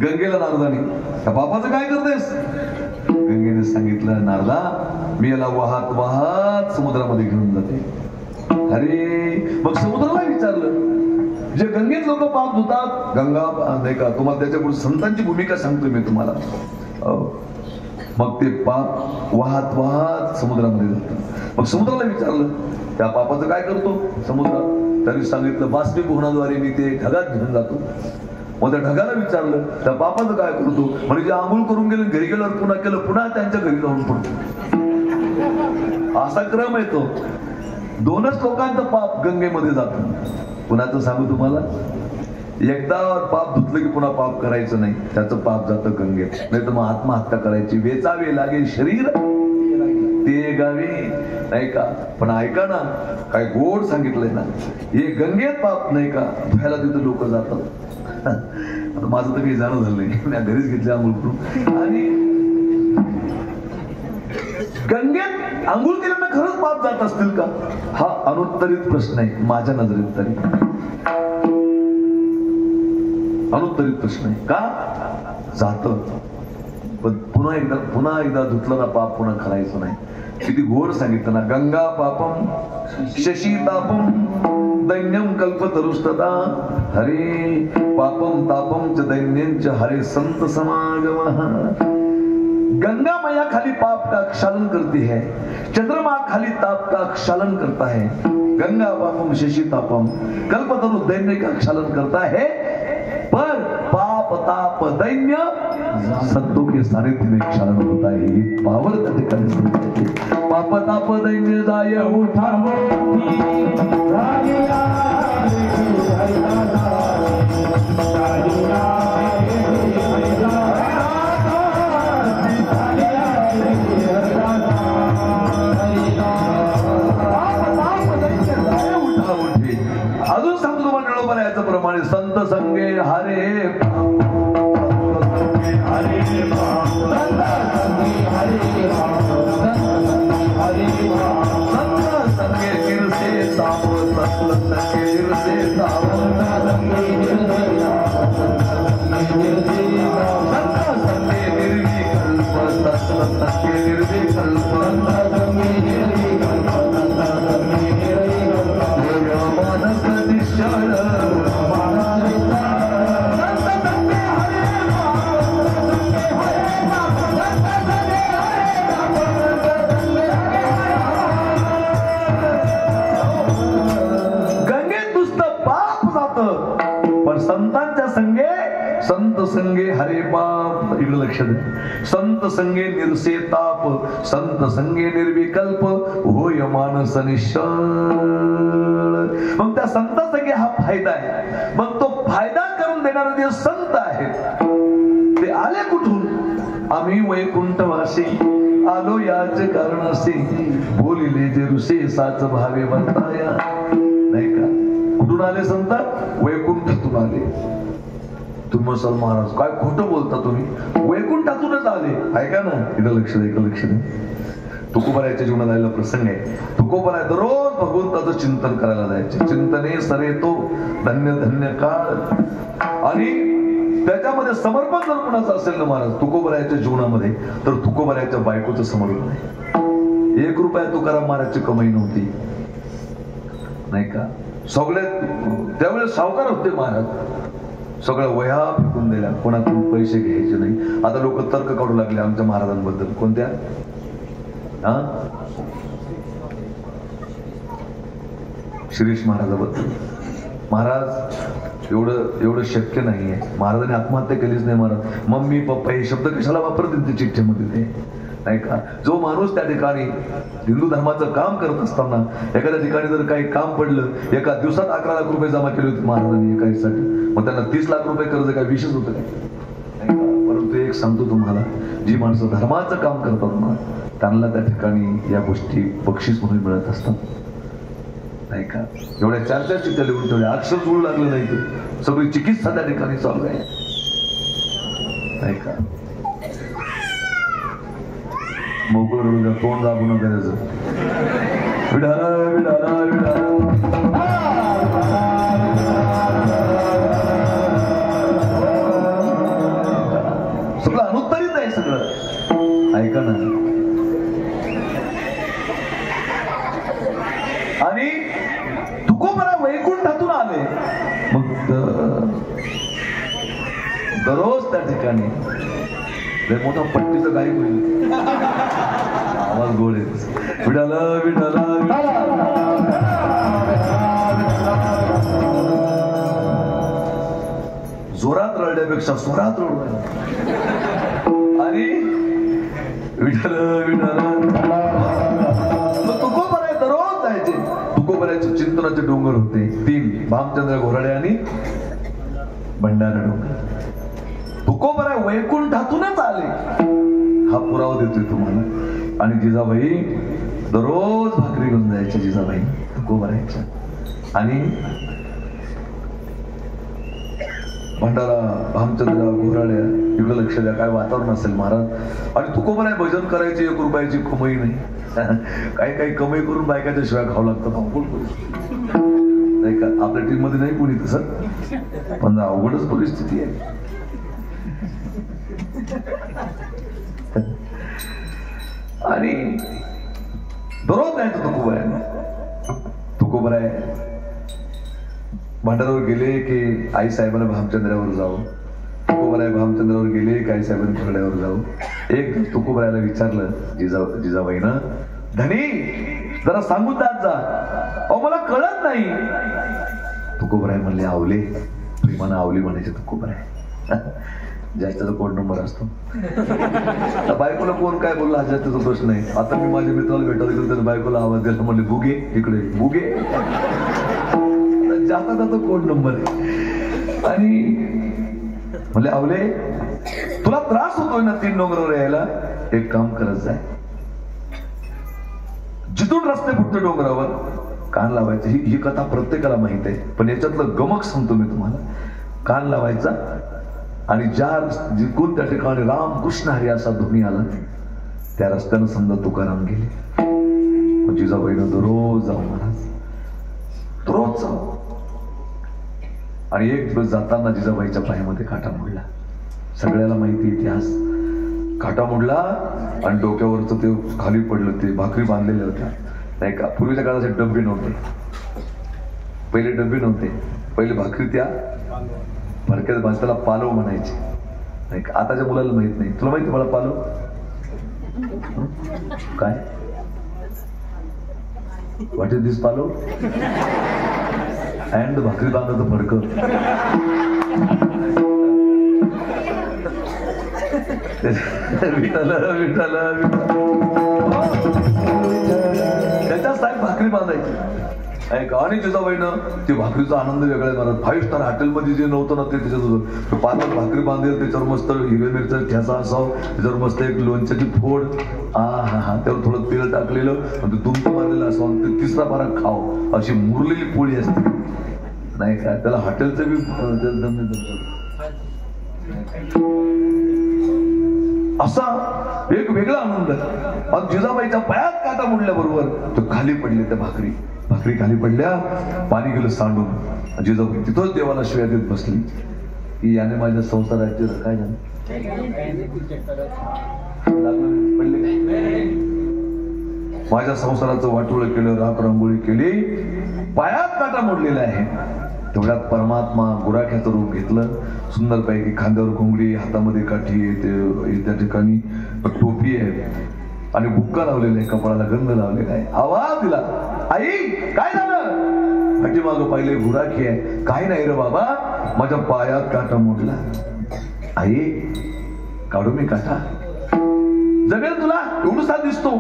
गंगेला नारदाने, त्या पापाचं काय करतेस? गंगेने सांगितलं, नारदा मी याला वाहत वाहत समुद्रामध्ये घेऊन जाते. अरे मग समुद्राला विचारलं, जे गंगेत लोक पाप धुतात, गंगा नाही का, तुम्हाला त्याच्यापुढे संतांची भूमिका सांगतोय मी तुम्हाला. मग ते पाप वाहत वाहत समुद्रामध्ये जातात. मग समुद्राला विचारलं, त्या पापाचं काय करतो समुद्र? त्यांनी सांगितलं, बाष्पीभवनाद्वारे मी ते ढगात घेऊन जातो. मग त्या ढगाला विचारलं, त्या पापाचं काय करतो? म्हणजे आंघोळ करून गेले, घरी गेल्यावर पुन्हा केलं, पुन्हा त्यांच्या घरी जाऊन पडतो. असा क्रम आहे तो. दोनच लोकांचं पाप गंगेमध्ये जातं. कुणाचं सांगू तुम्हाला? एकदा पाप धुतलं की पुन्हा पाप करायचं नाही, त्याचं पाप जातं गंगेत. नाही तर मग आत्महत्या करायची, वेचावे लागे शरीर ते गावे, नाही का? पण ऐका ना, काय गोड सांगितलंय ना, हे गंगेत पाप नाही का धुवायला तिथं लोक जातात. आता माझं तर काही जाणं झालं नाही, मी घरीच घेतले आंघोळ करून. आणि गंगेत आंघोळ केल्यानं खरंच पाप जात असतील का? हा अनुत्तरित प्रश्न आहे माझ्या नजरेत तरी. अनुत्तरित प्रश्न आहे. का जात? पण पुन्हा एकदा धुतलं ना पाप पुन्हा करायचं नाही. किती गोड सांगितलं ना, गंगा पापम शशी तापम दैन्यम कल्पतरुष्टता हरे पापम तापम च दैन्यं च हरे संत समागमः. गंगा मैया खाली पाप का क्षालन करती है, चंद्रमा खाली ताप का क्षालन करता है. गंगा पापम शशि तापम कल्पतरु दैन्य का क्षालन करता है, पर पाप ताप दैन्य संतों के सानिध्य में क्षालन होता है. ये पावर त्या ठिकाणी सांगते. पाप ताप दैन्य जाय उठावो अजून सांगतो तुम्हाला निळोबा याचं प्रमाणे. संत संगे हरे संत संगे गिरसे साप सत संगे गिरसे साप संत संगे निर्विकल्प सत संगे निर्विकल्प संगे हरे पाप. इकडे लक्ष दे. संत संगे निर्से ताप संत संगे निर्विकल्प होय मानस निश्चळ. मग त्या संत संगे हा फायदा आहे. मग तो फायदा करून देणारे जे संत आहेत ते आले कुठून? आम्ही वैकुंठवासी आलो याच कारणासी बोलिले जे ऋषे साच भावे बनताया. नाही का? कुठून आले संत? वैकुंठातून आले. तुम्ही म्हणाल महाराज काय खोटं बोलता तुम्ही, वैकुंठातूनच आले. ऐका ना, इथं लक्ष दे, इथं लक्ष दे. तुकोबारायाच्या जीवनात आलेला प्रसंग आहे. तुकोबाराय दररोज भगवंताचं चिंतन करायला जायचे. चिंतने सरे तो धन्य धन्य काळ. आणि त्याच्यामध्ये समर्पण जर कोणाचं असेल ना महाराज तुकोबारायाच्या जीवनामध्ये, तर तुकोबारायाच्या बायकोचं समर्पण आहे. 1 रुपया तुकाराम महाराजची कमाई नव्हती. नाही का? सगळ्यात त्यावेळेस सावकार होते महाराज. सगळ्या वह्या फेकून दिल्या, कोणाकडून पैसे घ्यायचे नाही. आता लोक तर्क काढू लागले आमच्या महाराजांबद्दल. कोणत्या? शिरीष महाराजाबद्दल. महाराज एवढं शक्य नाहीये. महाराजांनी आत्महत्या केलीच नाही महाराज. मम्मी पप्पा हे शब्द कशाला वापरतील ते चिठ्ठीमध्ये ते? नाही का? जो माणूस त्या ठिकाणी हिंदू धर्माचं काम करत असताना एखाद्या ठिकाणी जर काही काम पडलं, एका दिवसात 11 लाख रुपये जमा केले होते महाराजांनी एकासाठी, मग त्यांना 30 लाख रुपये कर्ज काय विशेष होतं काय? परंतु एक सांगतो तुम्हाला, जी माणसं धर्माचं काम करतात ना त्यांना त्या ठिकाणी या गोष्टी बक्षीस म्हणून मिळत असतात. नाही का? एवढ्या 4 चिठ्ठ्या लिहून ठेवल्या, अक्षर जुळू लागलं नाही ते. सगळी चिकित्सा त्या ठिकाणी चालू आहे. नाही का? मोकळं रडू द्या, तोंड दाबू नका त्याचं. विडाला विडाला विडाला ऐका ना. आणि तुकोबरा वैकुंठातून आले. मग दररोज त्या ठिकाणी मोठा पट्टीचं गायक होईल, आवाज गोड येत, विठाला विठाला जोरात रडण्यापेक्षा स्वरात रडू. आणि विठ्ठल विठ्ठल. तुकोबराय दररोज जायचे. तुकोबरायचे चिंतनाचे डोंगर होते 3, भामचंद्र घोराडे आणि भंडारा डोंगर. तुकोबराय वैकुंठातूनच आले हा पुरावा देतोय तुम्हाला. आणि जिजाबाई दररोज भाकरी घेऊन जायच्या जिजाबाई तुकोबरायच्या. आणि भंडारा भामचंद्र घोराड्या इकडं लक्ष द्या, काय वातावरण असेल महाराज. आणि तुकोबराय भजन करायची 1 रुपयाची कमाई नाही. काही कमाई करून बायकाच्या शिवाय खावं लागतं. नाही का आपल्या टीम मध्ये नाही कोणी तसं, पण अवघडच परिस्थिती आहे. आणि दररोज जायचं तुकोबराय भंडारावर गेले की आई साहेबांना भामचंद्रावर जाऊ. तुकोबराय भामचंद्रावर गेले की आई साहेबांना घोरड्यावर जाऊ. एक तुकोबरायला विचारलं जिजाबाईनं, धनी जरा सांगून जात जा, अहो मला कळत नाही. तुकोबराय म्हणले आवले, प्रेमानं आवली म्हणायचे तुकोबराय. ज्याचा कोड नंबर असतो. बायकोला कोण काय बोलला हा त्याचा प्रश्न नाही. आता मी माझ्या मित्राला भेटायला गेलो, त्याच्या बायकोला आवाज द्यायला म्हणले बुगे इकडे बुगे. जाता जाता कोड नंबर आहे. आणि म्हणले आवले तुला त्रास होतोय ना 3 डोंगरावर यायला, एक काम करत जाय, जिथून रस्ते फुटते डोंगरावर कान लावायचं. ही कथा प्रत्येकाला माहित आहे, पण याच्यातलं गमक सांगतो मी तुम्हाला. कान लावायचा आणि जिथून त्या ठिकाणी रामकृष्ण हरी असा ध्वनी आला त्या रस्त्यानं समजा तुकाराम गेले. जिजाबाईनं दररोज जाऊ महाराज, दररोज जाऊ. आणि एक दिवस जाताना जिजाबाईच्या पायामध्ये काटा मोडला. सगळ्याला माहिती इतिहास. काटा मोडला आणि डोक्यावरच ते खाली पडलं. ते भाकरी बांधलेल्या होत्या नाही का. पूर्वीच्या काळात डबे नव्हते, पहिले डबे नव्हते, पहिले भाकरी त्या भरक्यात बांध, त्याला पालव म्हणायचे नाही का. आताच्या मुलाला माहित नाही. तुला माहिती मला पालव काय? व्हॉट इज दिस पालव? अँड भाकरी बांधायचं फडकं. त्याच्या साहेब भाकरी बांधायची. आणि जिजाबाईनं ते भाकरीचा आनंद वेगळा आहे. 5 स्टार हॉटेलमध्ये जे नव्हतं ना ते त्याच्यात पानात भाकरी बांधेल, त्याच्यावर मस्त हिरव्या मिरचा ठ्यासा असावं, त्याच्यावर मस्त एक लोणच्याची फोड, हा त्यावर थोडं तेल टाकलेलं, ते दुमत मारलेलं असावं, ते 3रा पारा खाव अशी मुरलेली पोळी असते नाही का. त्याला हॉटेलचं बी असा एक वेगळा आनंद. मग जिजाबाईच्या पायात काटा मोडल्याबरोबर तो खाली पडले. त्या भाकरी खाली पडल्या, पाणी गेलं सांडून. जिजाबाई तिथंच देवाला शिव्या देत बसली की याने माझ्या संसाराचे काय झालं, माझ्या संसाराचं वाटोळं केलं, राख रांगोळी केली, पायात काटा मोडलेला आहे. तेवढ्यात परमात्मा गुराख्याचं रूप घेतलं. सुंदरपैकी खांद्यावर घोंगडी, हातामध्ये काठी आहे, त्या ठिकाणी टोपी आहे आणि बुक्का लावलेला आहे, कपाळाला गंध लावलेला आहे. आवाज दिला, आई काय झालं? पाठीमागं पाहिले गुराखी आहे. काय नाही रे बाबा, माझ्या पायात काटा मोडला. आई काढू मी काटा? जमेल तुला? एवढूसा दिसतो.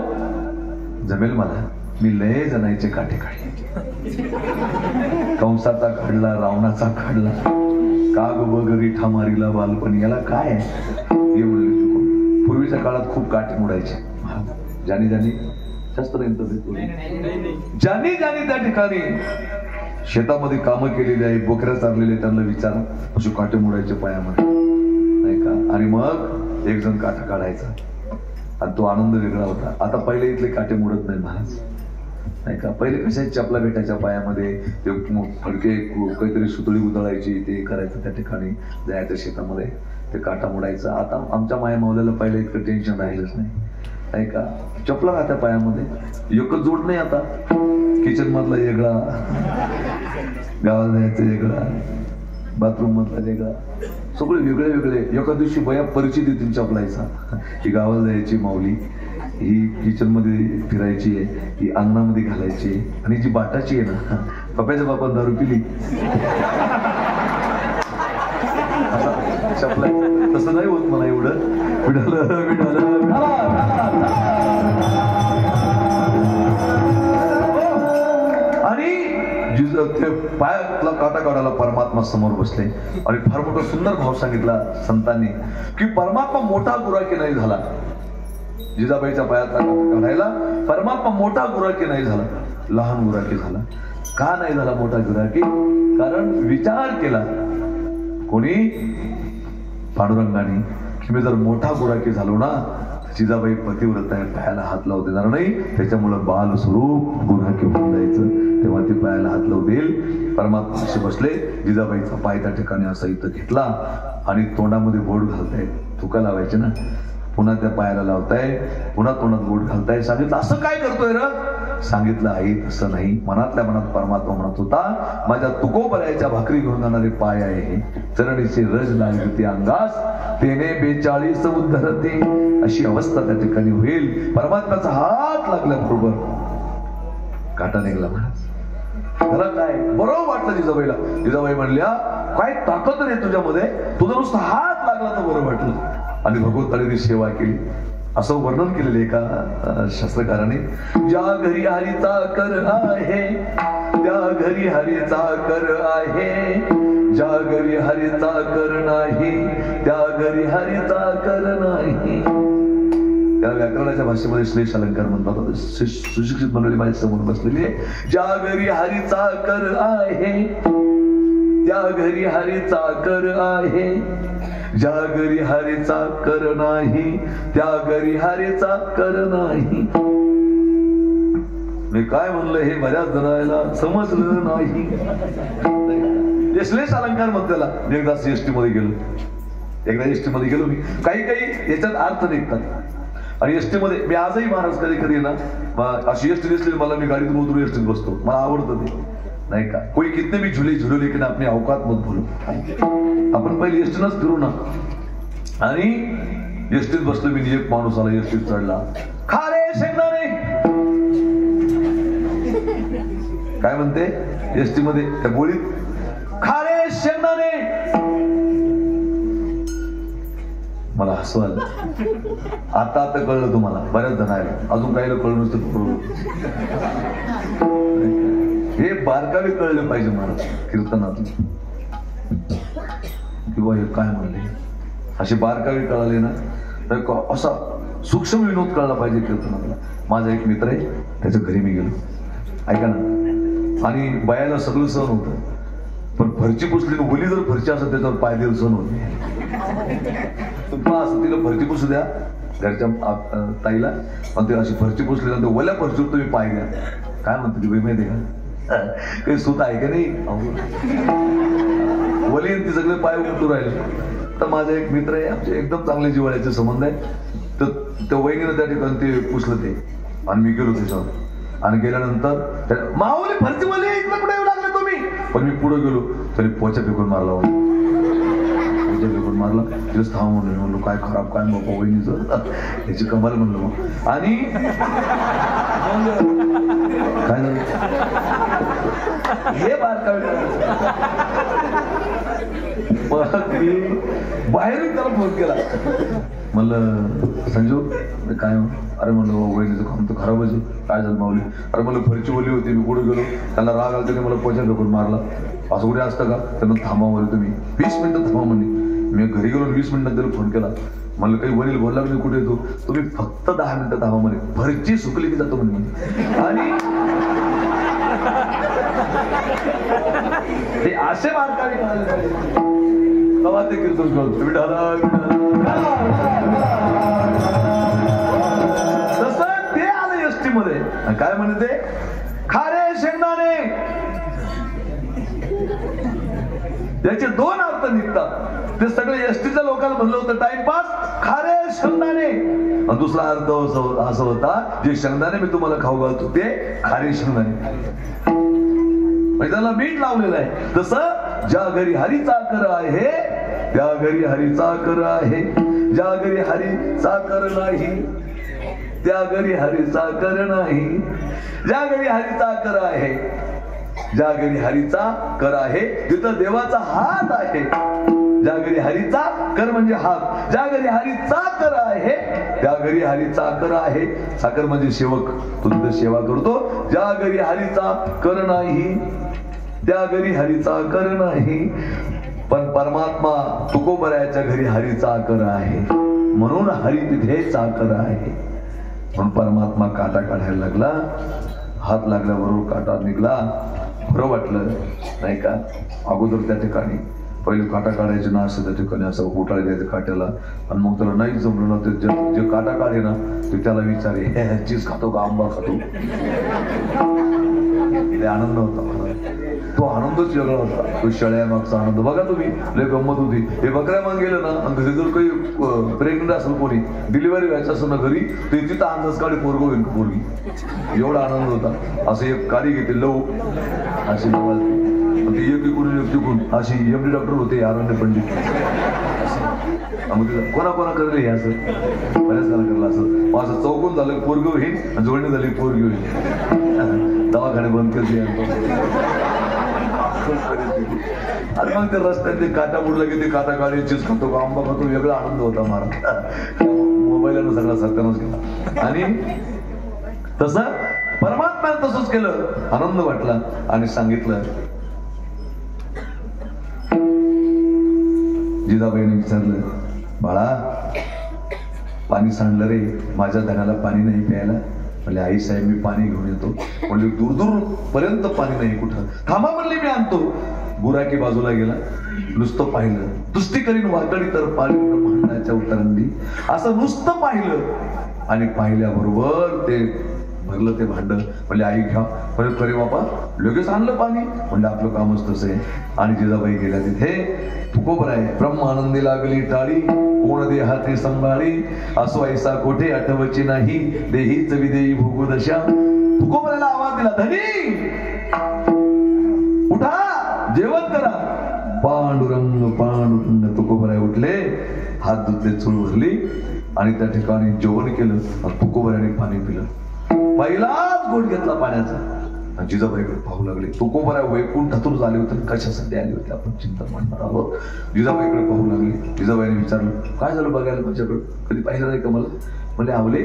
जमेल मला, मी लय जणायचे काटे काढले. कंसाचा काढला, रावणाचा काढला, काग वगैरे ठामारीला बालपणी. याला काय आहे हे म्हणले. पूर्वीच्या काळात खूप काटे मोडायचे. ज्यानी जास्त ज्यानी त्या ठिकाणी शेतामध्ये कामं केलेली आहे, बोकऱ्या चाललेले, त्यांना विचारा अशी काटे मोडायचे पायामध्ये नाही का. आणि मग एक जण काटा काढायचा आणि तो आनंद वेगळा होता. आता पहिले इथले काटे मोडत नाही महाराज नाही का. पहिले कशा चपला भेटायच्या पायामध्ये, ते फडके काहीतरी सुतळी उधळायची, ते करायचं, त्या ठिकाणी जायचं शेतामध्ये. ते काटा मोडायचं. आता आमच्या माया मावल्याला पहिलं इतकं टेन्शन राहिलंच नाही का. चपला राहत्या पायामध्ये, एकच जोड नाही. आता किचन मधला वेगळा, गावाला जायचं वेगळा, बाथरूम मधला वेगळा, सगळे वेगळे वेगळे. एका दिवशी बया परिचित येतील चपलायचा, ही गावाला जायची माऊली, ही किचन मध्ये फिरायची आहे, ही अंगणामध्ये घालायची आहे, आणि जी बाटाची आहे ना, पप्याच्या बापान दारू पिली चपला. तसं नाही होत मला एवढं. आणि ते पायातला काटा काढायला परमात्मा समोर बसले आणि फार मोठा सुंदर भाव सांगितला संतांनी की परमात्मा मोठा गुराकी नाही झाला. जिजाबाईच्या पायातला काटा काढायला परमात्मा मोठा गुराकी नाही झाला, लहान गुराकी झाला. का नाही झाला मोठा गुराकी? कारण विचार केला कोणी, पांडुरंगाने, की मी जर मोठा गुराकी झालो ना, जिजाबाई पतिव्रत आहे, पायाला हात लावू देणार नाही, त्याच्यामुळं बाल स्वरूप गुराकी होऊन जायचं, तेव्हा ते पायाला हात लावू देईल. परमात्मा बसले, जिजाबाईचा पाय त्या ठिकाणी असा इथं घेतला आणि तोंडामध्ये बोट घालताय, थुका लावायचे ना, पुन्हा त्या पायाला लावताय, पुन्हा तोंडात बोट घालताय. सांगितलं असं काय करतोय र? सांगितलं आई तसं नाही. मनातल्या मनात परमात्मा म्हणत होता, माझ्या तुकोबरायच्या भाकरी घेऊन जाणारे पाय आहे, चरणीचे रज लागते अंगास, तेने 42 उद्धरते. अशी अवस्था त्या ठिकाणी होईल. परमात्म्याचा हात लागल्याबरोबर काटा निघला. त्याला काय बरोबर वाटलं जिजाबाईला. जिजाबाई म्हणल्या, काय ताकद रे तुझ्यामध्ये, तुझा नुसता हात लागला तर बरं वाटलं. आणि भगवंताने सेवा केली. असं वर्णन केलेलं एका शास्त्रकाराने, ज्या घरी हरीचा कर आहे, त्या घरी हरीचा कर आहे, ज्या घरी हरीचा कर नाही, त्या घरी हरीचा कर नाही. त्याला व्याकरणाच्या भाषेमध्ये श्लेष अलंकार म्हणतात. सुशिक्षित मंडळी माझ्या समोर बसलेली आहे. ज्या घरी हरीचा कर आहे, त्या घरी हरीचा कर आहे, ज्या घरी हरीचा कर नाही, त्या घरी हरीचा कर नाही. मी काय म्हणलं हे बऱ्याच जणांना समजलं नाही. श्लेष अलंकार म्हणते त्याला. मी एकदा एसटी मध्ये गेलो मी. काही याच्यात अर्थ निघतात. आणि एसटी मध्ये मी आजही महाराज कधी ना अशी एसटी दिसली मला, मी गाडीतून उतरून एसटीत बसतो. मला आवडतं ते, नाही का. कोई कितने भी झुले झुलो लेकिन अपने औकात मत भूलो. आपण पहिले एसटीनच फिरू ना. आणि एसटीत बसलो मी, एक माणूस आला एसटीत चढला, खारे शेंगदाणे. काय म्हणते एसटी मध्ये त्या बोलीत, खारे शेंगदाणे. मला हसू आलं. आता कळलं तुम्हाला, बऱ्याच जण आहे, अजून काही कळलं नसतं. हे बारकावे कळले पाहिजे मला कीर्तनातून, किंवा हे काय म्हणले, असे बारकावे कळाले ना तर असा सूक्ष्म विनोद कळला पाहिजे कीर्तनातला. माझा एक मित्र आहे, त्याच्या घरी मी गेलो, ऐका ना. आणि बायाला सगळं सण होतं, पण फरची पुसली ओली जर फरची असत त्याच्यावर पाय देऊ सण होत नाही. असं तिला फरची पुसू द्या घरच्या ताईला, पण ते अशी फरची पुसली नंतर ओल्या फरचीवर तुम्ही पाय द्या. काय म्हणते ती बाई माहिती का, काही सुत आहे का नाही, वली ती सगळे पाय उमटू राहिले. तर माझा एक मित्र आहे, आमचे एकदम चांगले जिव्हाळ्याचे संबंध आहे. तर त्या वहिनीनं त्या ठिकाणी ते पुसलं ते, आणि मी गेलो त्याच्यावर. आणि गेल्यानंतर माऊली फरची वली इकडे पुढे येऊ लागले तुम्ही. पण मी पुढे गेलो तरी पोचा फेकून मारला, फेकून मारला. तिथेच थांब म्हणलो, काय खराब काय बाबा वहिनीचं, याची कमाल म्हणलो मग. आणि काय झालं हे बाहेरून त्याला फोन केला. म्हणलं संजू काय, अरे म्हणलं वहिनीचं काम तर खराबच आहे. काय झालं माऊली? अरे मला फरची ओली होती, मी पुढे गेलो, त्यांना राग आला, त्याने मला पोचा फेकून मारला. असं कुठे असतं का? त्यांना थांबा म्हणलं तुम्ही 20 मिनिटं थांबा म्हणले. मी घरी गेलो 20 मिनिटात त्याला फोन केला. म्हणलं काही वडील बोलला नाही, कुठे येतो तुम्ही, फक्त 10 मिनिटं थांबा म्हणे, फरची सुकली की जातो म्हणे. आणि ते असे मार्गाने कळाले पाहिजे तेव्हा ते कीर्तन करतो. तसं ते आलं एसटी मध्ये. काय म्हणते, खारे शेंगदाणे. त्याचे 2 अर्थ निघतात. ते सगळे एसटीच्या लोकांना म्हणलं होतं टाइमपास खारे शेंगदाणे. आणि दुसरा अर्थ असं होता, जे शेंगदाणे मी तुम्हाला खाऊ घालतो ते खारे शेंगदाणे, म्हणजे त्याला मीठ लावलेलं आहे. तसं ज्या घरी हरी चाकर आहे त्या घरी हरी चाकर आहे, ज्या घरी हरी चाकर नाही त्या घरी हरी चाकर नाही. ज्या घरी हरी चाकर आहे, ज्या घरी हरीचा कर आहे तिथं देवाचा हात आहे. ज्या घरी हरीचा कर म्हणजे हात, ज्या घरी हरीचा कर आहे त्या घरी हरीचा कर आहे. साकर म्हणजे सेवक, तो तिथं सेवा करतो. ज्या घरी हरीचा कर नाही त्या घरी हरीचा कर नाही. पण परमात्मा तुकोबरायाच्या घरी हरीचा कर आहे, म्हणून हरी तिथे चाकर आहे. म्हणून परमात्मा काटा काढायला लागला. हात लागल्याबरोबर काटा निघला. बरं वाटलं नाही का. अगोदर त्या ठिकाणी पहिले काटा काढायचे ना, असं त्या ठिकाणी असं घोटाळे द्यायचं काट्याला. आणि मग त्याला नाही जमलं ना, ते जे काटा काढे ना ते त्याला विचारे चीज खातो का आंबा खातो. ते आनंद होता मला, तो आनंदच वेगळा होता. तो शेळ्या मागचा आनंद बघा तुम्ही, लय गंमत होती. हे बकऱ्या माग गेलं ना, घरी जर काही प्रेग्नेंट असेल कोणी, डिलिव्हरी व्हायचं असं ना घरी, तर तिथं अंदाज काढी पोरगं होईल पोरगी, एवढा आनंद होता. असं एक काडी घेते लव अशी नावाची, ती एक इकडून एक तिकडून अशी एमडी डॉक्टर होते आरण्य पंडित. कोणा करले हे असं बऱ्याच जण करलं असं. माझं चौकून झालं पोरगं होईल आणि जोडणी झाली पोरगी होईल. दवाखाने बंद करते. आणि मग ते रस्त्यात ते काटा बुडला की ते काटा काढी चीज खातो का आंबा खातो, वेगळा आनंद होता मला. मोबाईलनं सगळा सत्यानाश केला. आणि तसं परमात्म्याने तसंच केलं. आनंद वाटला आणि सांगितलं. जिजाबाईने विचारलं, बाळा पाणी सांडलं रे, माझ्या धनाला पाणी नाही प्यायला. म्हणले आई साहेब मी पाणी घेऊन येतो. म्हणले दूर दूर पर्यंत पाणी नाही, कुठं थांबा म्हणले मी आणतो. बुराकी बाजूला गेला, नुसतं पाहिलं. तुष्टी करीन वाकडी तर पाणी भांडणाच्या उतरंडी. असं नुसतं पाहिलं आणि पाहिल्याबरोबर ते भरलं ते भांड. म्हणजे आई घ्या परत करे बापा, लगेच आणलं पाणी. म्हणजे आपलं कामच तसं आहे. आणि जिजाबाई गेल्या तिथे. तुकोबराय ब्रह्म आनंदी लागली टाळी, कोण देहाती संभाळी, असो ऐसा कोठे आठवची नाही, देहीच विदेही भोगू दशा. तुकोबरायला आवाज दिला, धनी उठा जेवण करा. पांडुरंग पांडुरंग. तुकोबराय उठले, हात धुतले, चूळ भरली आणि त्या ठिकाणी जेवण केलं. तुकोबरायाने पाणी पिलं. पहिलाच घोट घेतला पाण्याचा. जिजाबाईकडे पाहू लागले. तुकोबराय वैकुंठातून आले होते, कशासाठी आले होते आपण चिंता म्हणणार आहोत. जिजाबाईकडे पाहू लागले. जिजाबाईने विचारलं, काय झालं बघायला माझ्याकडे, कधी पाहिलं नाही का मला. म्हणजे आवले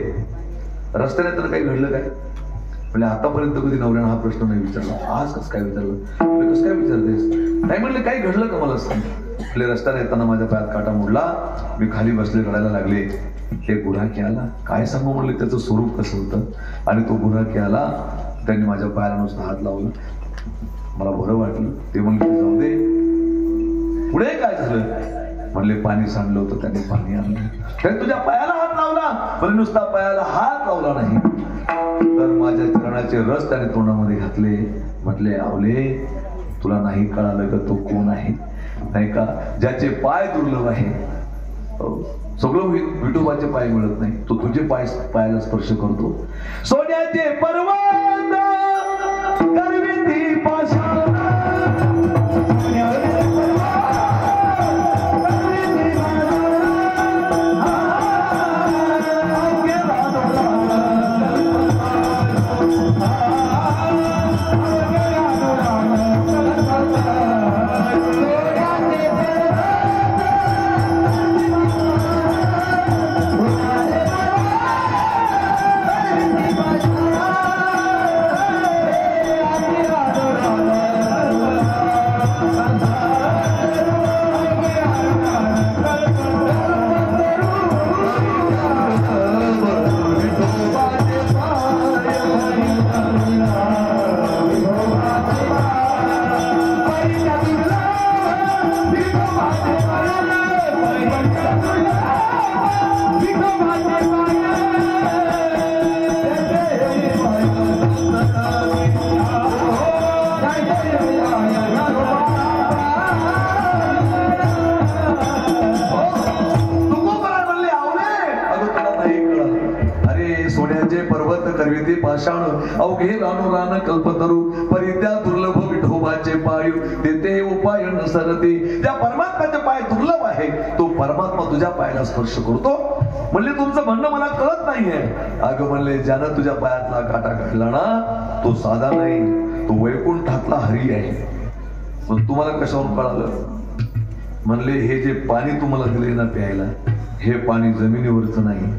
रस्त्याने तर काही घडलं काय. म्हणजे आतापर्यंत कधी नवऱ्यानं हा प्रश्न नाही विचारला, आज कसं काय विचारलं. कसं काय विचारतेस. नाही म्हणले काही घडलं का मला सांग. आपले रस्त्याने येताना माझ्या पायात काटा मोडला, मी खाली बसले, रडायला लागले. हे गुन्हाकी आला, काय सांगू म्हणले त्याचं स्वरूप कसं होतं. आणि तो गुन्हाकी आला, त्यांनी माझ्या पायाला नुसतं हात लावला. मला बरं वाटलं. ते म्हणले जाऊ दे, पुढे काय झालं. म्हणले पाणी सांडलं होतं, त्यांनी पाणी आणलं. त्याने तुझ्या पायाला हात लावला. पण नुसता पायाला हात लावला नाही, तर माझ्या चरणाचे रस त्याने तोंडामध्ये घातले. म्हटले आवले तुला नाही कळालं का तो कोण आहे, नाही का. ज्याचे पाय दुर्लभ आहे. सगळं विठोबाचे पाय मिळत नाही, तो तुझे पायाला स्पर्श करतो. सोन्याचे पर्वत करविती पाषाण, करविते पाषाण अवघे रानो रान कल्पतरू परित्या दुर्लभ विठोबाचे पाय तेथे उपाय नसरते. ज्या परमात्म्याचे पाय दुर्लभ आहे तो परमात्मा तुझ्या पायाला स्पर्श करतो. म्हणले तुमचं म्हणणं मला कळत नाहीये. अगं म्हणले ज्यानं तुझ्या पायातला काटा काढला ना तो साधा नाही, तो वैकुंठातला हरी आहे. मग तुम्हाला कशावरून कळालं? म्हणले हे जे पाणी तुम्हाला दिले ना प्यायला हे पाणी जमिनीवरचं नाही,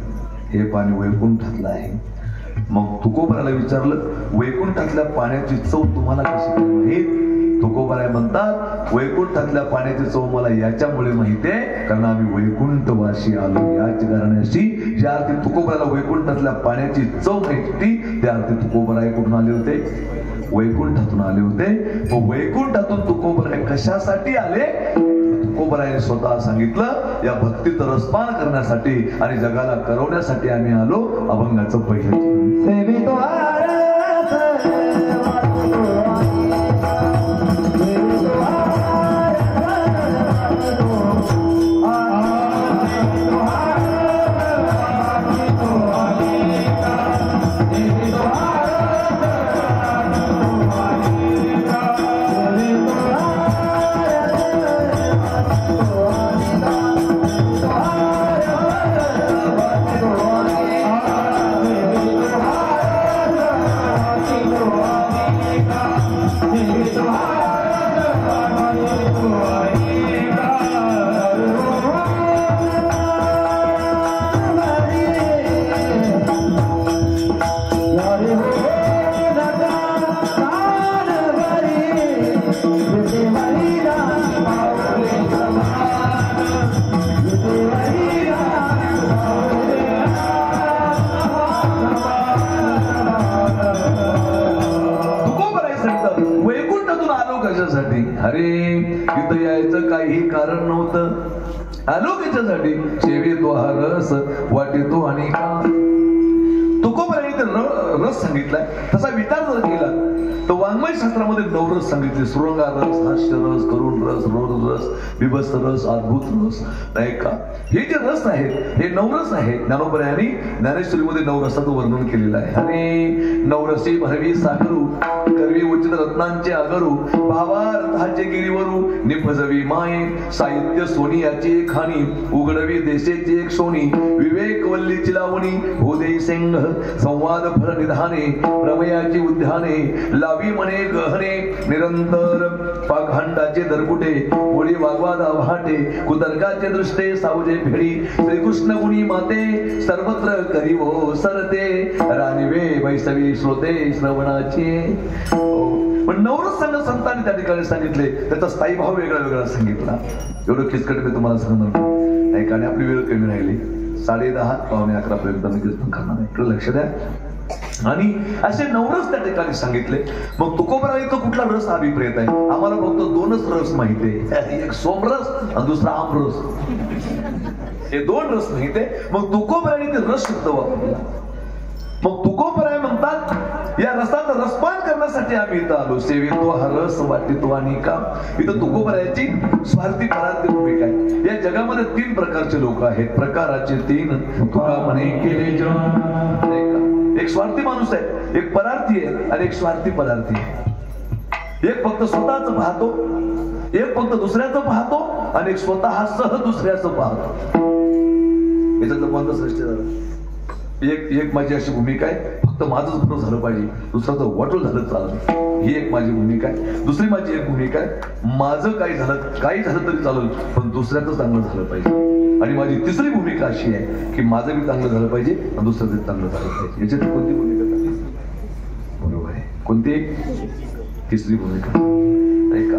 हे पाणी वैकुंठातलं आहे. मग तुकोबाराला विचारलं वैकुंठातल्या पाण्याची चव तुम्हाला कशी काय माहीत? तुकोबाराय म्हणतात वैकुंठातल्या पाण्याची चव मला याच्यामुळे माहिती आहे कारण आम्ही वैकुंठवासी आलो याच कारणाशी. ज्या अर्थी तुकोबाराला वैकुंठातल्या पाण्याची चव माहिती त्या अर्थी तुकोबाराय कुठून आले होते? वैकुंठातून आले होते. वैकुंठातून तुकोबाराय कशासाठी आले? तुकोबारायने स्वतः सांगितलं या भक्तीत रसपान करण्यासाठी आणि जगाला करवण्यासाठी आम्ही आलो. अभंगाचं पहिलं कारण नव्हतं. आलो कशासाठी? सेवेतो हा रस वाटेतो आणि का. तुकोबाराने रस सांगितलाय तसा विचार जर केला तर वाङ्मय शास्त्रामध्ये नवरस सांगितले. शृंगार रस, हास्य रस, करुण रस, रोध रस, विभत्स रस, अद्भुत रस, नाही का. हे जे रस आहेत हे नवरस आहेत. ज्ञानोबरायांनी ज्ञानेश्वरीमध्ये नवरसाचं वर्णन केलेलं आहे. आणि नवरसी भरवी सागरू करवी उचित रत्नांचे आगरू भावार्थाचे गिरीवरू निफजवी माये साहित्य सोनियाची खाणी उघडवी देशेची एक सोनी विवेक वल्लीची लावणी होदे सिंह संवाद फळ निधाने प्रमयाची उद्याने लावी म्हणे गहने निरंतर पाखंडाचे दरकुटे मुळी वागवादा वाटे कुतर्काचे दृष्टे सावजे फेडी श्रीकृष्ण गुणी माते सर्वत्र करीवो सरते रानिवे वैसवी श्रोते श्रवणाचे. पण नवरस संघ संतांनी त्या ठिकाणी सांगितले त्याचा स्थायी भाव वेगळा वेगळा सांगितला. एवढं किचकट मी तुम्हाला सांगणार नाही कारण आपली वेळ कमी राहिली. 10:30 पावणे 11 पर्यंत मी कीर्तन करणार आहे. इकडे लक्ष द्या. आणि असे नवरस त्या ठिकाणी सांगितले. मग तुकोबाराने तो कुठला रस अभिप्रेत आहे? आम्हाला फक्त 2च रस माहिती आहे, एक सोमरस आणि दुसरा आमरस. हे 2 रस माहिती आहे. मग तुकोबाराने ते रस शब्द वापरला. मग तुकोबाराय म्हणतात या रसाचा रसपान करण्यासाठी आम्ही इथं आलो. सेवेतो हा रस वाटेतो आणि का. इथं तुकोबारायची स्वार्थी परार्थी भूमिका आहे. या जगामध्ये 3 प्रकारचे लोक आहेत. प्रकाराचे 3 तुका म्हणे केले एक स्वार्थी माणूस आहे, एक परार्थी आहे आणि एक स्वार्थी पदार्थी आहे. एक फक्त स्वतःच पाहतो, एक फक्त दुसऱ्याचं पाहतो आणि एक स्वतः सह दुसऱ्याचं पाहतो. याच्यातलं कोणतं श्रेष्ठ झालं? एक माझी अशी भूमिका आहे फक्त माझंच बरं झालं पाहिजे, दुसऱ्याचं वाटोळ झालं चालत, ही एक माझी भूमिका आहे. दुसरी माझी एक भूमिका आहे माझं काही झालं तरी चालेल पण दुसऱ्याचं चांगलं झालं पाहिजे. आणि माझी तिसरी भूमिका अशी आहे की माझं बी चांगलं झालं पाहिजे आणि दुसऱ्याचं चांगलं झालं पाहिजे. याच्यात कोणती भूमिका? बरोबर आहे. कोणती? तिसरी भूमिका नाही का.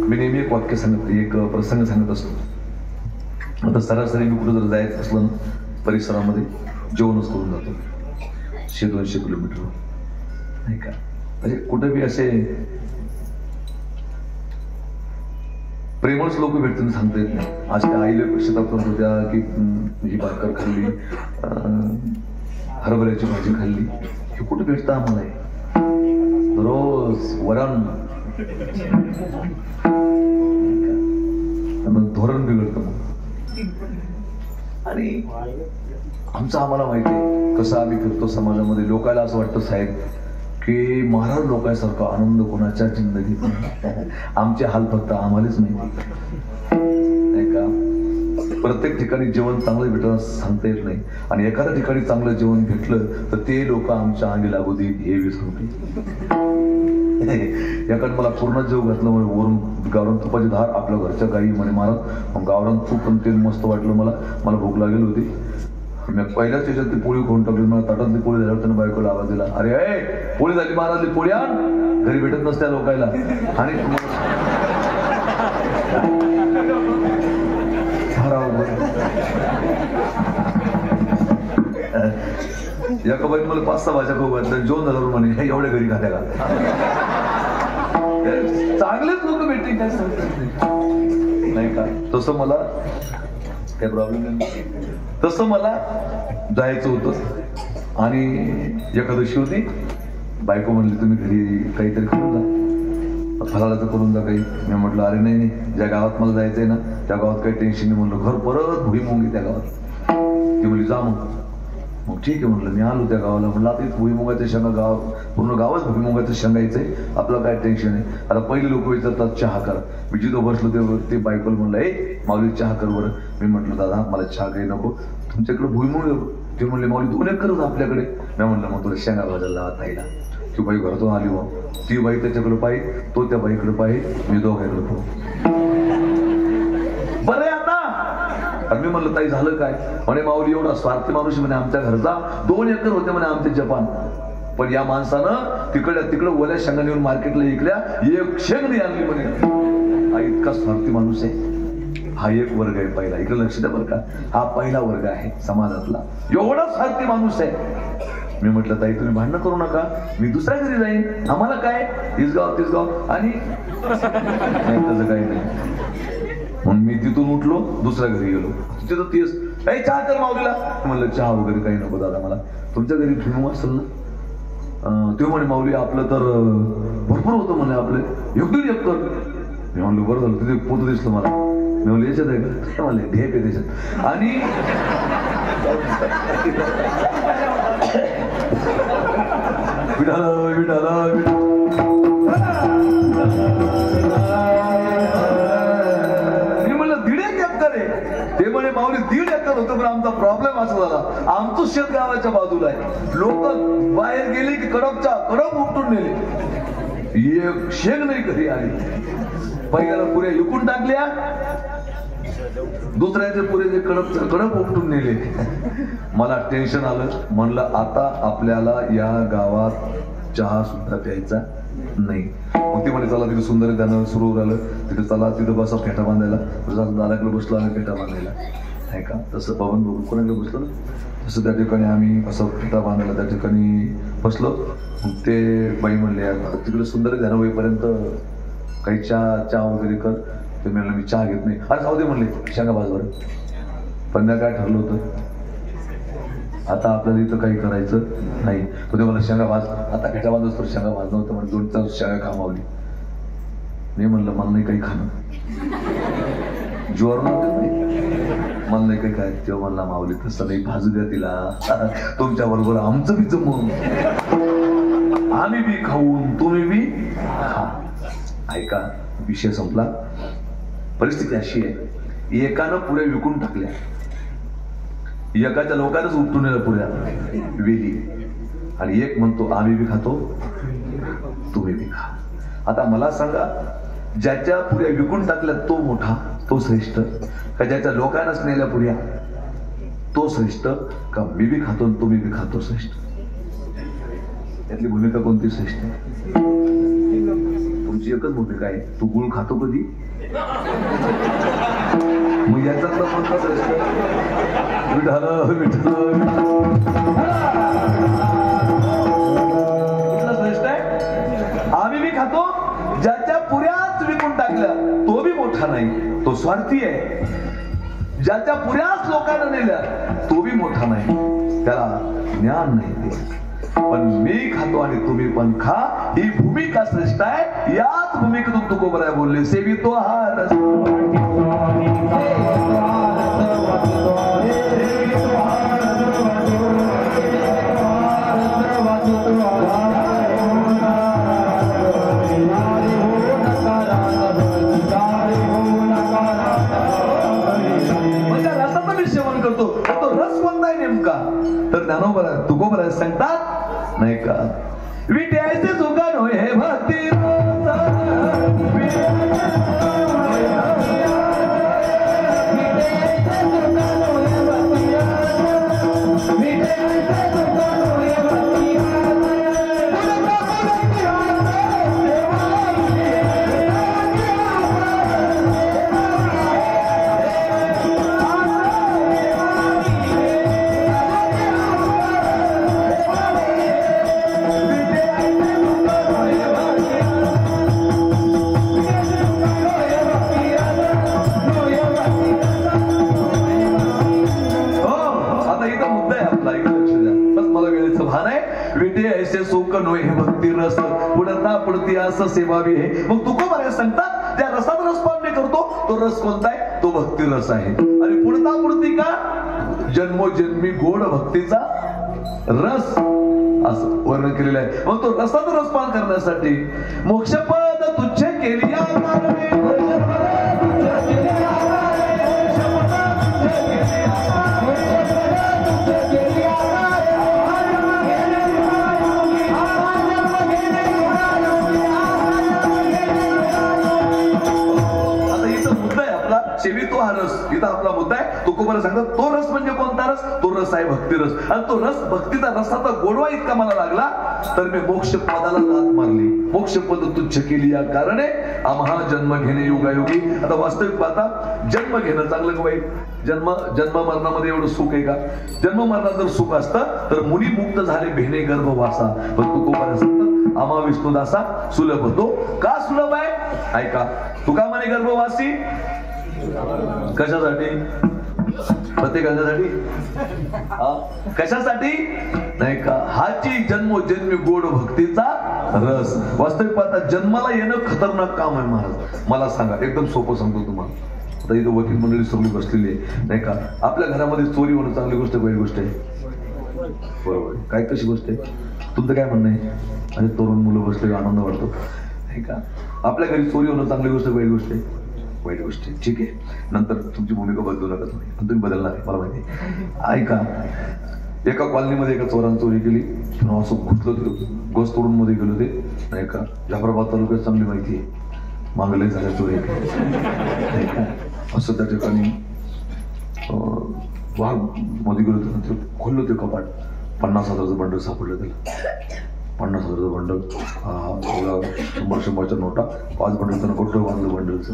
मी नेहमी एक वाक्य सांगत, एक प्रसंग सांगत असतो. आता सरासरी मी कुठं जर जायचं असलं परिसरामध्ये जेवणच करून जातो 100-200 किलोमीटर नाही का. म्हणजे कुठे बी असे प्रेमच लोक भेटतील सांगता येत नाही. आज त्या आईला शेतात होत्या की ही भाकर खाल्ली, हरभऱ्याची भाजी खाल्ली, हे कुठे भेटतं आम्हाला? रोज वरण. धोरण बिघडतं. आणि आमचं आम्हाला माहिती आहे कसं आम्ही फिरतो समाजामध्ये. लोकांना असं वाटतं साहेब की महाराज लोकांसारखा आनंद कोणाच्या जिंदगीत नाही. आमचे हाल फक्त आम्हालाच माहिती नाही का. प्रत्येक ठिकाणी जेवण चांगलं भेटलं सांगता येत नाही, आणि एखाद्या ठिकाणी चांगलं जेवण भेटलं तर ते लोक आमच्या अंगी लागू देईल हे बी सांगते. याकडे मला पूर्ण जेव घातलं म्हणे, वरून गावरान तुपाची धार आपल्या घरच्या गाई म्हणे महाराज. मग गावरान तूप पण ते मस्त वाटलं मला भूक लागेल होती. मी पहिल्याच स्टेशन ती पोळी खाऊन टाकली. मला ताटातली पोळी झाल्यावर त्यानं बायकोला आवाज दिला, अरे पोळी झाली महाराजली, पोळी आण. घरी भेटत नसत्या लोकायला. आणि एका बाई मला 5-6 भाज्या खाऊ घातल्या. जेवण झाल्यावर म्हणे एवढ्या घरी खात्या का. चांगलेच लोक भेटतील काय सांगतात नाही का. तसं मला काही प्रॉब्लेम नाही. तसं मला जायचं होतं आणि एकादशी होती. बायको म्हणली तुम्ही घरी काहीतरी करून जा, फराळाचं करून जा काही. मी म्हटलं अरे नाही, ज्या गावात मला जायचंय ना त्या गावात काही टेन्शन नाही. म्हणलं घर परत भुईमुंगी त्या गावात. ती म्हणली जा मग ठीक आहे म्हणलं. मी आलो त्या गावाला. म्हणलं आता भुईमुगाच्या शेंगा, गाव पूर्ण गावच भुईमुगाचं शेंगायचंय, आपलं काय टेन्शन आहे. आता पहिले लोक विचारतात चहा कर. मी जिथं बसलो ते बायकोला म्हणलं माऊली चहा कर बरं. मी म्हटलं दादा मला चहा काही नको, तुमच्याकडे भुईमुग. ते म्हणले माऊली 2 एकरच आपल्याकडे. मी म्हणलं मग तुला शेंगा भाजायला लावा ताईला. ती बाई घरातून आली. मग ती बाई त्याच्याकडे पाहिजे, तो त्या बाईकडे पाहिजे, मी दोघांकडे पाहू. बरं आता मी म्हणलं ताई झालं काय. म्हणे माऊली एवढा स्वार्थी माणूस म्हणे, आमच्या घरचा 2 एकर होते म्हणे आमचे जपान, पण या माणसानं तिकडे ओल्या शेंगा नेऊन मार्केटला विकल्या, एक शेंग नाही आणली म्हणे. हा इतका स्वार्थी माणूस आहे. हा एक वर्ग आहे पहिला. इकडे लक्ष द्या बरं का, हा पहिला वर्ग आहे समाजातला. एवढा स्वार्थी माणूस आहे. मी म्हटलं ताई तुम्ही भांडणं करू नका, मी दुसऱ्या घरी जाईन, आम्हाला काय इसगाव तिसगाव. आणि तसं काही नाही. म्हणून मी तिथून उठलो, दुसऱ्या घरी गेलो. तिथं तेच चहा कर माऊलीला. म्हणलं चहा वगैरे काही नको दादा मला, तुमच्या घरी भुईमुग असेल ना. ते म्हणे माऊली आपलं तर भरपूर होतं म्हणे, आपलं 1-1.5 एकर. मी म्हणलं बरं झालं, तिथे पोत दिसलं मला. मी म्हणलं याच्यात आहे का. म्हणले ढेप आहे त्याच्यात. आणि ते म्हणे माऊली 1.5 एकर होतं, पण आमचा प्रॉब्लेम असा झाला, आमचं शेत गावाच्या बाजूला आहे. लोक बाहेर गेले की कडप उपटून नेले, एक शेंग नाही घरी आली. पहिल्याला पुऱ्या विकून टाकल्या, दुसऱ्याचे पुरे कडप उपटून नेले. मला टेन्शन आलं. म्हणलं आता आपल्याला या गावात चहा सुद्धा प्यायचा नाही. मग ती म्हणे चला तिथे सुंदर त्यानं सुरू झालं. तिथे चला तिथं बसा फेटा बांधायला. दादाकडे बसलो आम्ही फेटा बांधायला नाही का. तसं पवन कोणाकडे बसलो ना तसं त्या ठिकाणी आम्ही असं फेटा बांधायला त्या ठिकाणी बसलो. मग ते बाई म्हणले तिकडे सुंदर ध्यान होईपर्यंत काही चहा वगैरे कर. ते म्हणलं मी चहा घेत नाही. अरे जाऊ दे म्हणले शेंगा भाजवर. पण मी काय ठरलं होतं आता आपल्याला इथं काही करायचं नाही. तो ते मला शेंगा भाज, आता फेटा बांधत तर शेंगा भाज नव्हतं म्हणजे 2 तास शेंगा कामावली. मी म्हणलं मला नाही काही खाणं, जोर नव्हतं नाही, मला नाही काही काय. तेव्हा म्हणला माऊली तसं नाही, भाजू द्या तिला, तुमच्या बरोबर आमचं बी जमून, आम्ही बी खाऊन तुम्ही बी खा. ऐका विषय संपला. परिस्थिती अशी आहे, एकानं पुऱ्या विकून टाकल्या, एकाच्या लोकांनाच उपटून नेलं पुऱ्या वेली, आणि एक म्हणतो आम्ही बी खातो तुम्ही बी खा. आता मला सांगा ज्याच्या पुऱ्या विकून टाकल्या तो मोठा, तो श्रेष्ठ, का ज्याच्या लोकांनाच नेल्या पुऱ्या तो श्रेष्ठ, का मी बी खातो तुम्ही बी खातो श्रेष्ठ? यातली भूमिका कोणती श्रेष्ठ आहे? तुमची एकच भूमिका आहे, तू गुळ खातो कधी? मग याच्यातला कोणता श्रेष्ठ? श्रेष्ठ आहे आम्ही बी खातो. ज्याच्या पुऱ्याच विकून टाकल्या तो बी मोठा नाही, तो स्वार्थी आहे. ज्याच्या पुऱ्याच लोकांना नेल्या तो बी मोठा नाही, त्याला ज्ञान नाही. पण मी खातो आणि तुम्ही पण खा, ही भूमिका श्रेष्ठ आहे. याच भूमिकेतून तुकोबराय बोलले, सेवितो हा रस भक्तीने सेवन करतो. तो रस कोणता आहे नेमका? तर ज्ञानोबा तुकोबा सांगतात नाही का, विट्याचे सुखान होय हे भक्ती भक्ती रस पुढता पुढती असं सेवावी आहे. मग तुकोबा सांगतात त्या रसात रस पान करतो तो रस कोणता आहे? तो भक्ती रस आहे. आणि पुढता पुढती का? जन्मोजन्मी गोड भक्तीचा रस असं वर्णन केलेलं आहे. मग तो रसात रस पान करण्यासाठी मोक्षपद तुच्छ केली सेवितो हा रस. इथं आपला मुद्दा आहे. तुकोबा सांगतात तो रस म्हणजे कोणता रस? तो रस आहे भक्ती रस. आणि तो रस भक्तीचा रसाचा गोडवा इतका मला लागला तर मी मोक्ष पदाला लाथ मारली. मोक्ष पद तुच्छ केली या कारणे आम्हा जन्म घेणे योगायोगी. आता वास्तविक पाहता जन्म घेणं चांगलं वाईट? जन्म मरणामध्ये एवढं सुख आहे का? जन्म मरणात जर सुख असतं तर मुनी मुक्त झाले भेणे गर्भवासा. पण तुकोबा सांगतात आम्हा विष्णुदासा सुलभ होतो. का सुलभ आहे? ऐका, तुका म्हणे गर्भवासी कशासाठी? प्रत्येकासाठी कशासाठी नाही का? हाची जन्मोजन्मी गोड भक्तीचा रस. वास्तविक पाहता जन्माला येणं खतरनाक काम आहे महाराज. मला सांगा, एकदम सोपं सांगतो तुम्हाला. आता इथं वकील मंडळी सगळी बसलेली आहे नाही का. आपल्या घरामध्ये चोरी होणं चांगली गोष्ट वाईट गोष्ट आहे? बरोबर. काय कशी गोष्ट आहे? तुमचं काय म्हणणं आहे? आणि तरुण मुलं बसले आनंद वाटतो नाही का. आपल्या घरी चोरी होणं चांगली गोष्ट वाईट गोष्ट आहे? वाईट गोष्ट आहे. ठीक आहे, नंतर तुमची भूमिका बदलू नका तुम्ही. पण तुम्ही बदलणार आहे मला माहिती आहे. ऐका, एका कॉलनीमध्ये एका चोरानं चोरी केली. असं घुसलं ते गस तोडून मध्ये गेलो ते नाही का. जाफराबाद तालुक्यात चांगली माहिती आहे. मागले झाल्या चोरी नाही का. असं त्या ठिकाणी वाघ मध्ये गेलो ते खोललं ते कपाट. 50,000चं बंडल सापडलं त्याला. 50,000चं बंडल. 100-100च्या नोटा. 5 बंडलचं कुठलं बांधलं बंडलचं.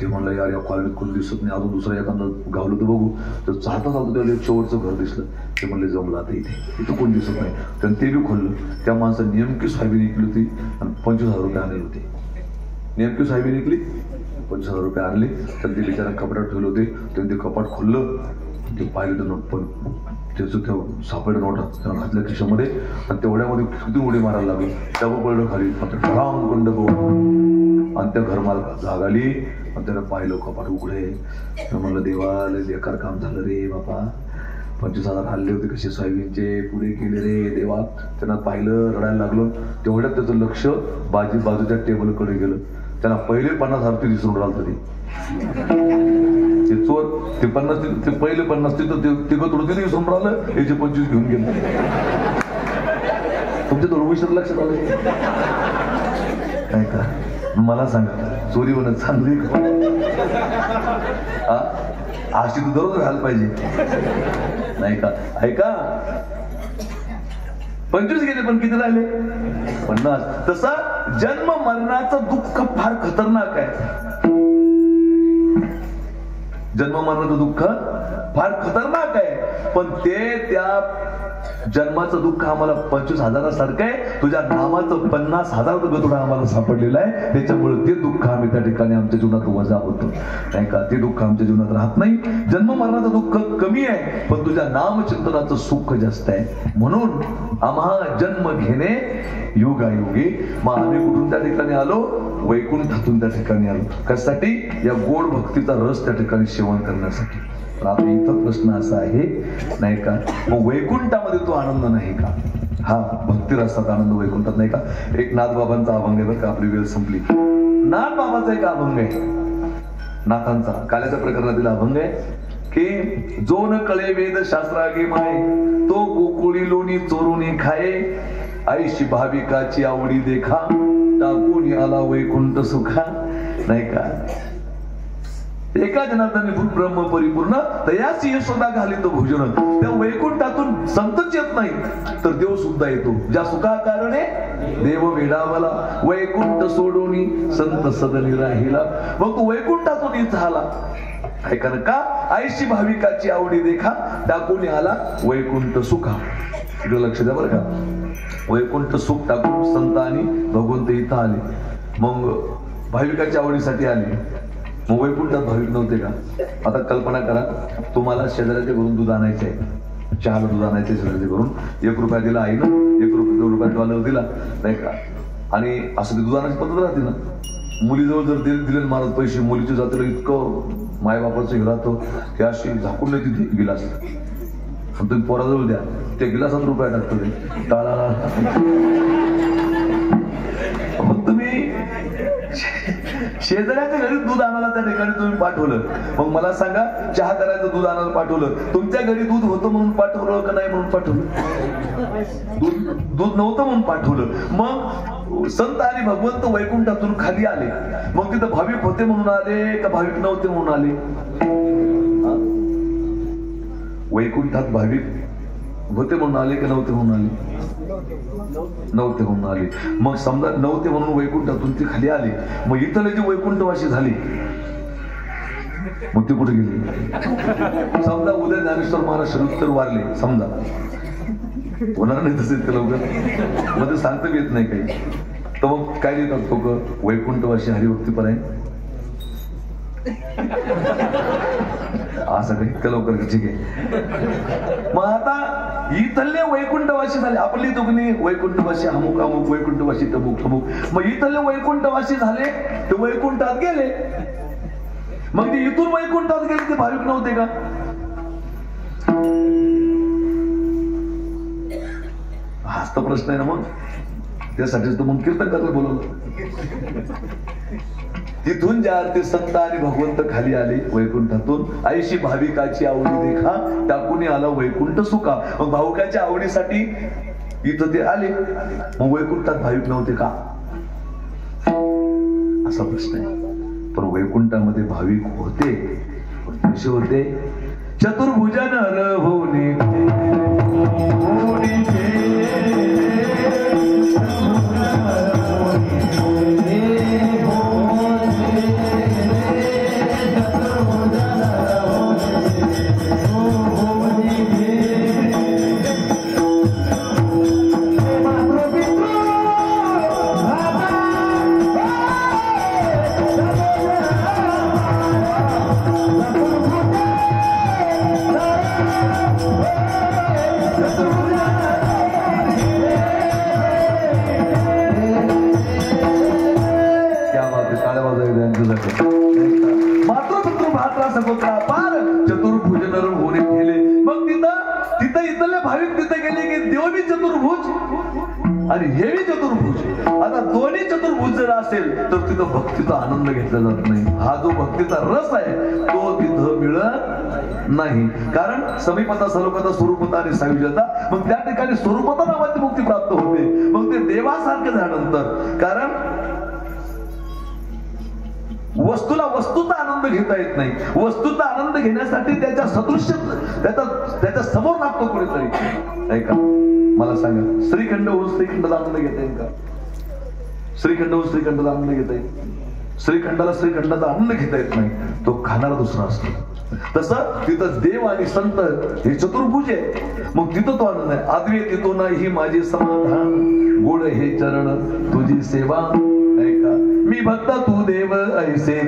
ते म्हणलं यार या कॉलेजात कोणी दिसत नाही. अजून दुसरं एखादं गावलं तर बघू. तर चालता चालतं त्याला एक शेवटचं घर दिसलं. ते म्हणले जमलं आता इथं कोणी दिसत नाही. त्यानं ते बी खोललं. त्या माणसाने नेमकी साहेबी निघली होती आणि 25,000 रुपये आणले होते. नेमकी साहेबी निघली, 25,000 रुपये आणले. तर ते बिचारा कपाटात ठेवले होते. त्यांनी ते कपाट खोललं. ते पाहिलं तर नोट पण त्याचं त्या सापडलं नोटा त्यानं घातल्या खिशामध्ये. आणि तेवढ्यामध्ये किती उडी मारायला लागली. डबं पडलं खाली. ढाम कंड आणि त्या घर मालक जाग आली. आणि त्यानं पाहिलं कपाट उघडे. म्हणलं देवाला बेकार काम झालं रे बाबा. 25,000 हल्ले होते कसे सोयाबीनचे पुढे केले रे देवा. त्यांना पाहिलं, रडायला लागलं. तेवढ्यात त्याचं लक्ष बाजूच्या टेबलकडे गेलं. त्यांना पहिले 50,000 ते दिसून राहिलं. ते चोर ते 50 ते पहिले 50 तिघं थोडं तिथे विसरून राहिलं. याचे 25 घेऊन गेले. तुमच्या थोडं विषय लक्षात आलं काय का? मला सांगा, चोरी होणं चांगली अशी तू दररोज घाल पाहिजे नाही का? ऐका, 25 गेले पण किती राहिले? 50. तसं जन्म मरणाचं दुःख फार खतरनाक आहे. जन्म मरणाचं दुःख फार खतरनाक आहे. पण ते त्या जन्माचं दुःख आम्हाला 25,000 सारखं आहे. तुझ्या नामाचं 50,000 गतुडा आम्हाला सापडलेलं आहे. त्याच्यामुळे ते दुःख आम्ही त्या ठिकाणी आमच्या जीवनात वजा होतो नाही का. ते दुःख आमच्या जीवनात राहत नाही. जन्म मरणाचं दुःख कमी आहे पण तुझ्या नामचिंतनाचं सुख जास्त आहे. म्हणून आम्हा जन्म घेणे योगायोगी. मग आम्ही कुठून त्या ठिकाणी आलो? वैकुंठातून त्या ठिकाणी आलो. कशासाठी? या गोड भक्तीचा रस त्या ठिकाणी सेवन करण्यासाठी. पण आता इथं प्रश्न असा आहे नाही का, मग वैकुंठामध्ये तो आनंद नाही का? हा भक्ती रसात आनंद वैकुंठात नाही का? एक नाथबाबांचा अभंग आहे बरं का. आपली वेळ संपली. नाथबाबाचा एक अभंग आहे नाथांचा. काल्याच्या प्रकरणातील अभंग आहे. की जो न कळे वेद शास्त्रागे माय तो गोकुळी लोणी चोरुनी खाये आईशी भाविकाची आवडी देखा टाकून आला वैकुंठ सुखा. नाही का एका जनार्दनी ब्रह्म परिपूर्ण तयाची यशोदा घालितो भोजन. त्या वैकुंठातून संतच येत नाही तर देव सुद्धा येतो. ज्या सुखा कारणे देव वेडावला वैकुंठ सोडोनी संत सदनी राहिला. मग तो वैकुंठातून इथं आला ऐका ना का आईशी भाविकाची आवडी देखा टाकून आला वैकुंठ सुखा. इकडे लक्ष द्या बरं का. वैकुंठ सुख टाकून संत आणि भगवंत इथं आले. मग भाविकाच्या आवडीसाठी आले. मग वैकुंठात भाविक नव्हते का. आता कल्पना करा तुम्हाला शेजाऱ्याच्या घरून दूध आणायचं आहे. चहाला दूध आणायचं शेजाऱ्याच्या घरून. 1 रुपया दिला आईनं 1 रुपया डॉलर दिला नाही का. आणि असं ते दूध आणायची पद्धत राहते ना. मुलीजवळ जर दिले महाराज पैसे मुलीच्या जातीला इतकं मायबापाचं हे राहतं की अशी झाकून नाही तिथे गिलास. तुम्ही पोराजवळ द्या त्या गिलासात रुपया टाकतो ते टाळा. तुम्ही शेजाऱ्याच्या घरी दूध आणायला त्या ठिकाणी तुम्ही पाठवलं. मग मला सांगा चहा करायचं दूध आणायला पाठवलं. तुमच्या घरी दूध होतं म्हणून पाठवलं का नाही म्हणून पाठवलं. दूध नव्हतं म्हणून पाठवलं. मग संत आणि भगवंत वैकुंठातून खाली आले. मग तिथं भाविक होते म्हणून आले का भाविक नव्हते म्हणून आले. वैकुंठात भाविक होते म्हणून आले की नव्हते म्हणून आले. नव्हते म्हणून आले. मग समजा नव्हते म्हणून वैकुंठातून ते खाली आले. मग इथले जे वैकुंठवासी झाले मग ते कुठे गेले. समजा उद्या ज्ञानेश्वर महाराज शरीर वारले समजा होणार नाही तसे ते लवकर मध्ये सांगता येत नाही काही. तर मग काय लिहितात लोक वैकुंठवासी हरिभक्तीपर आहे असं काही इतकं लवकर ठीक आहे. मग आता इथले वैकुंठवासी झाले. आपली दोघी वैकुंठवासी अमुक अमुक वैकुंठवासी तमुक तमुक. मग इथले वैकुंठवासी झाले ते वैकुंठात गेले. मग ते इथून वैकुंठात गेले ते भाविक नव्हते का. हाच तर प्रश्न आहे ना. मग त्यासाठीच तर मग कीर्तन करायला बोलवलं. तिथून ज्या अर्थी संत आणि भगवंत खाली आले वैकुंठातून आईशी भाविकाची आवडी देखा टाकून आला वैकुंठ सुखा. मग भाविकाच्या आवडीसाठी इथं ते आले. मग वैकुंठात भाविक नव्हते का असा प्रश्न आहे. पण वैकुंठामध्ये भाविक होते. कसे होते. चतुर्भुजा नर होणे चतुर्भुज होणे केले. मग तिथं इथले भाविक तिथे गेले की देव बी चतुर्भुज आणि हे बी चतुर्भुज. आता दोन्ही चतुर्भुज जर असेल तर तिथं भक्तीचा आनंद घेतला जात नाही. हा जो भक्तीचा रस आहे तो तिथं मिळत नाही. कारण समीपता सलोकता स्वरूपता आणि सायुज्यता. मग त्या ठिकाणी स्वरूपता नावाची मुक्ती प्राप्त होते. मग ते देवासारखे झाल्यानंतर कारण वस्तूला वस्तूचा आनंद घेता येत नाही. वस्तूचा आनंद घेण्यासाठी त्याच्या सदृश्य त्याच्या समोर लागतो कोणीतरी. ऐका मला सांगा श्रीखंड होऊन श्रीखंडाचा आनंद घेता येईल का. श्रीखंड होऊन श्रीखंडाचा आनंद घेता येईल. श्रीखंडाला श्रीखंडाचा आनंद घेता येत नाही. तो खाणारा दुसरा असतो. तसं तिथं देव आणि संत हे चतुर्भुज आहे. मग तिथं तो आनंद आहे. अद्वैत तो नाही माझे समाधान गोड हे चरण तुझी सेवा. ऐका मी भक्त तू देव ऐसे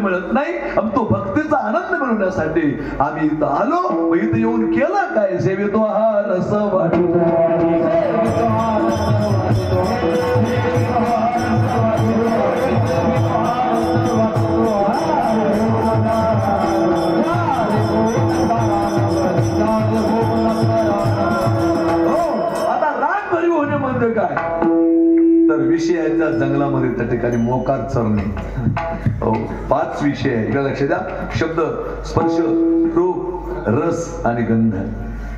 मिळत नाही. तो भक्तीचा आनंद मिळवण्यासाठी आम्ही इथं आलो. इथं येऊन केलं काय? सेवितो हा रस वाटतो. आता राग भरी होणे म्हणजे काय? तर विषयाच्या जंगलामध्ये त्या ठिकाणी मोकार चरणे. 5 विषय आहे. लक्ष द्या. शब्द, स्पर्श, रूप, रस आणि गंध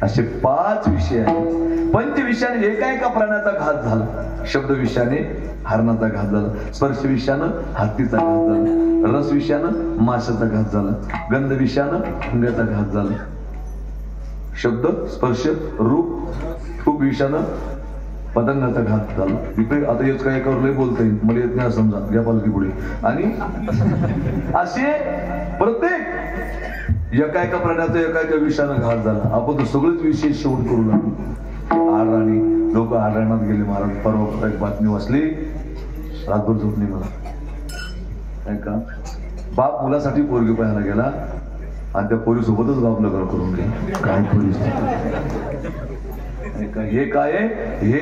असे 5 विषय आहेत. पंचविषयाने एका प्राण्याचा घात झाला. शब्द विषयाने हरणाचा घात झाला, स्पर्श विषयानं हत्तीचा घात झाला, रस विषयानं माशाचा घात झाला, गंध विषयानं भुंग्याचा घात झाला. शब्द, स्पर्श, रूप विषयानं पतंगाचा घात झाला. इकडे आता येच काय एकावर लय बोलता येईल, मला येत नाही समजा, घ्या पालखी पुढे. आणि असे प्रत्येक एका प्राण्याचा एका विषयानं घात झाला. आपण तर सगळेच विषय शेवट करू लागलो. आडराणी लोक आडराणात गेले. महाराज परवा एक बातमी वाचली, रातभर झोपली मला. नाही का, बाप मुलासाठी पोरगी पाहायला गेला आणि त्या पोरी सोबतच बाप लग्न करून गेले. काय परिस्थिती! हे काय? हे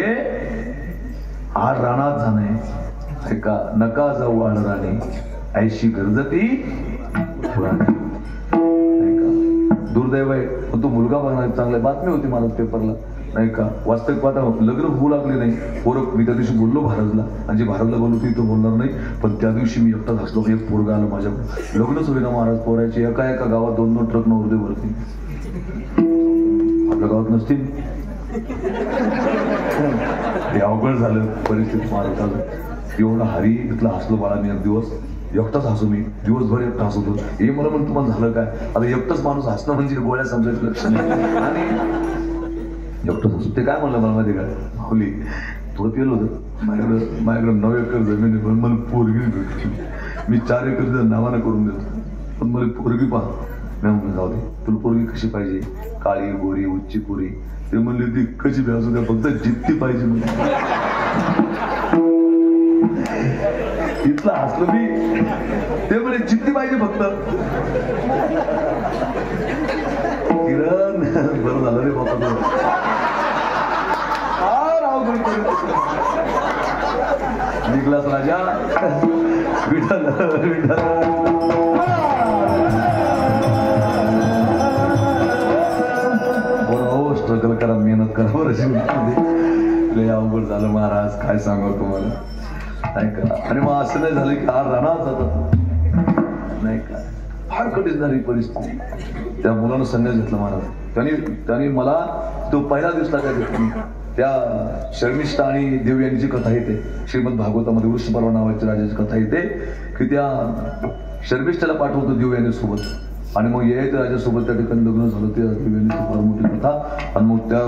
आड रानात जाणे का? नका जाऊ आड राणे, ऐशी गरजती पुराणे. दुर्दैव आहे. पण तो मुलगा बघणार चांगला. बातमी होती मला पेपरला, नाही का, वास्तविक पाहता लग्न होऊ लागले नाही पोरं. मी त्या दिवशी बोललो भारतला, आणि जे भारतला बोललो ती तो बोलणार नाही, पण त्या दिवशी मी एकटाच हसलो. एक पोरगा आलं माझ्याकडे, लग्नच होईना महाराज पोरायचे. एका गावात 2-2 ट्रक नव्हते वरती. आपल्या गावात नसतील. हे अवघड झालं परिस्थिती महाराजाला. एवढं हरी तिथला हसलो बाळा मी. एक दिवस एकटाच हसू, मी दिवसभर एकटा हसत होतो. हे मला म्हणून तुम्हाला झालं काय? आता एकटाच माणूस हसणं म्हणजे गोळ्या समजायचं लक्ष नाही. आणि एकटाच हसू. ते काय म्हणलं मला माहिती काय? माऊली थोडं केलं होतं, माझ्याकडे 9 एकर जमीन आहे, पण मला पोरगी भेटली. मी 4 एकर नावानं करून देतो, पण मला पोरगी पहा. मी म्हणलं जाऊ दे, तुला पोरगी कशी पाहिजे? काळी, गोरी, उच्ची पुरी? ते म्हणले ती कशी बी असू द्या, फक्त जिद्दी पाहिजे. म्हणजे इथला हसलो मी. ते म्हणे जिद्दी पाहिजे फक्त. किरण बरं झालं रे बाबा. निघलास राजा. विठ्ठल बरोबर स्ट्रगल करा, मेहनत करा. बरं लय अवघड झालं महाराज, काय सांगावं तुम्हाला, नाही का. आणि मग असं नाही झालं की आर राहणार जातात, नाही का. फार कठीण झाली परिस्थिती. त्या मुलानं संन्यास घेतला महाराज. त्यांनी मला तो पहिला दिवसला त्या ठिकाणी त्या शर्मिष्ठा आणि देव यांची कथा येते श्रीमद भागवतामध्ये. वृषपर्व नावाची राजाची कथा येते की त्या शर्मिष्ठाला पाठवतो देव यांनी सोबत, आणि मग यायचं राजासोबत त्या ठिकाणी लग्न झालं. ते देव यांनी फार मोठी कथा. आणि मग त्या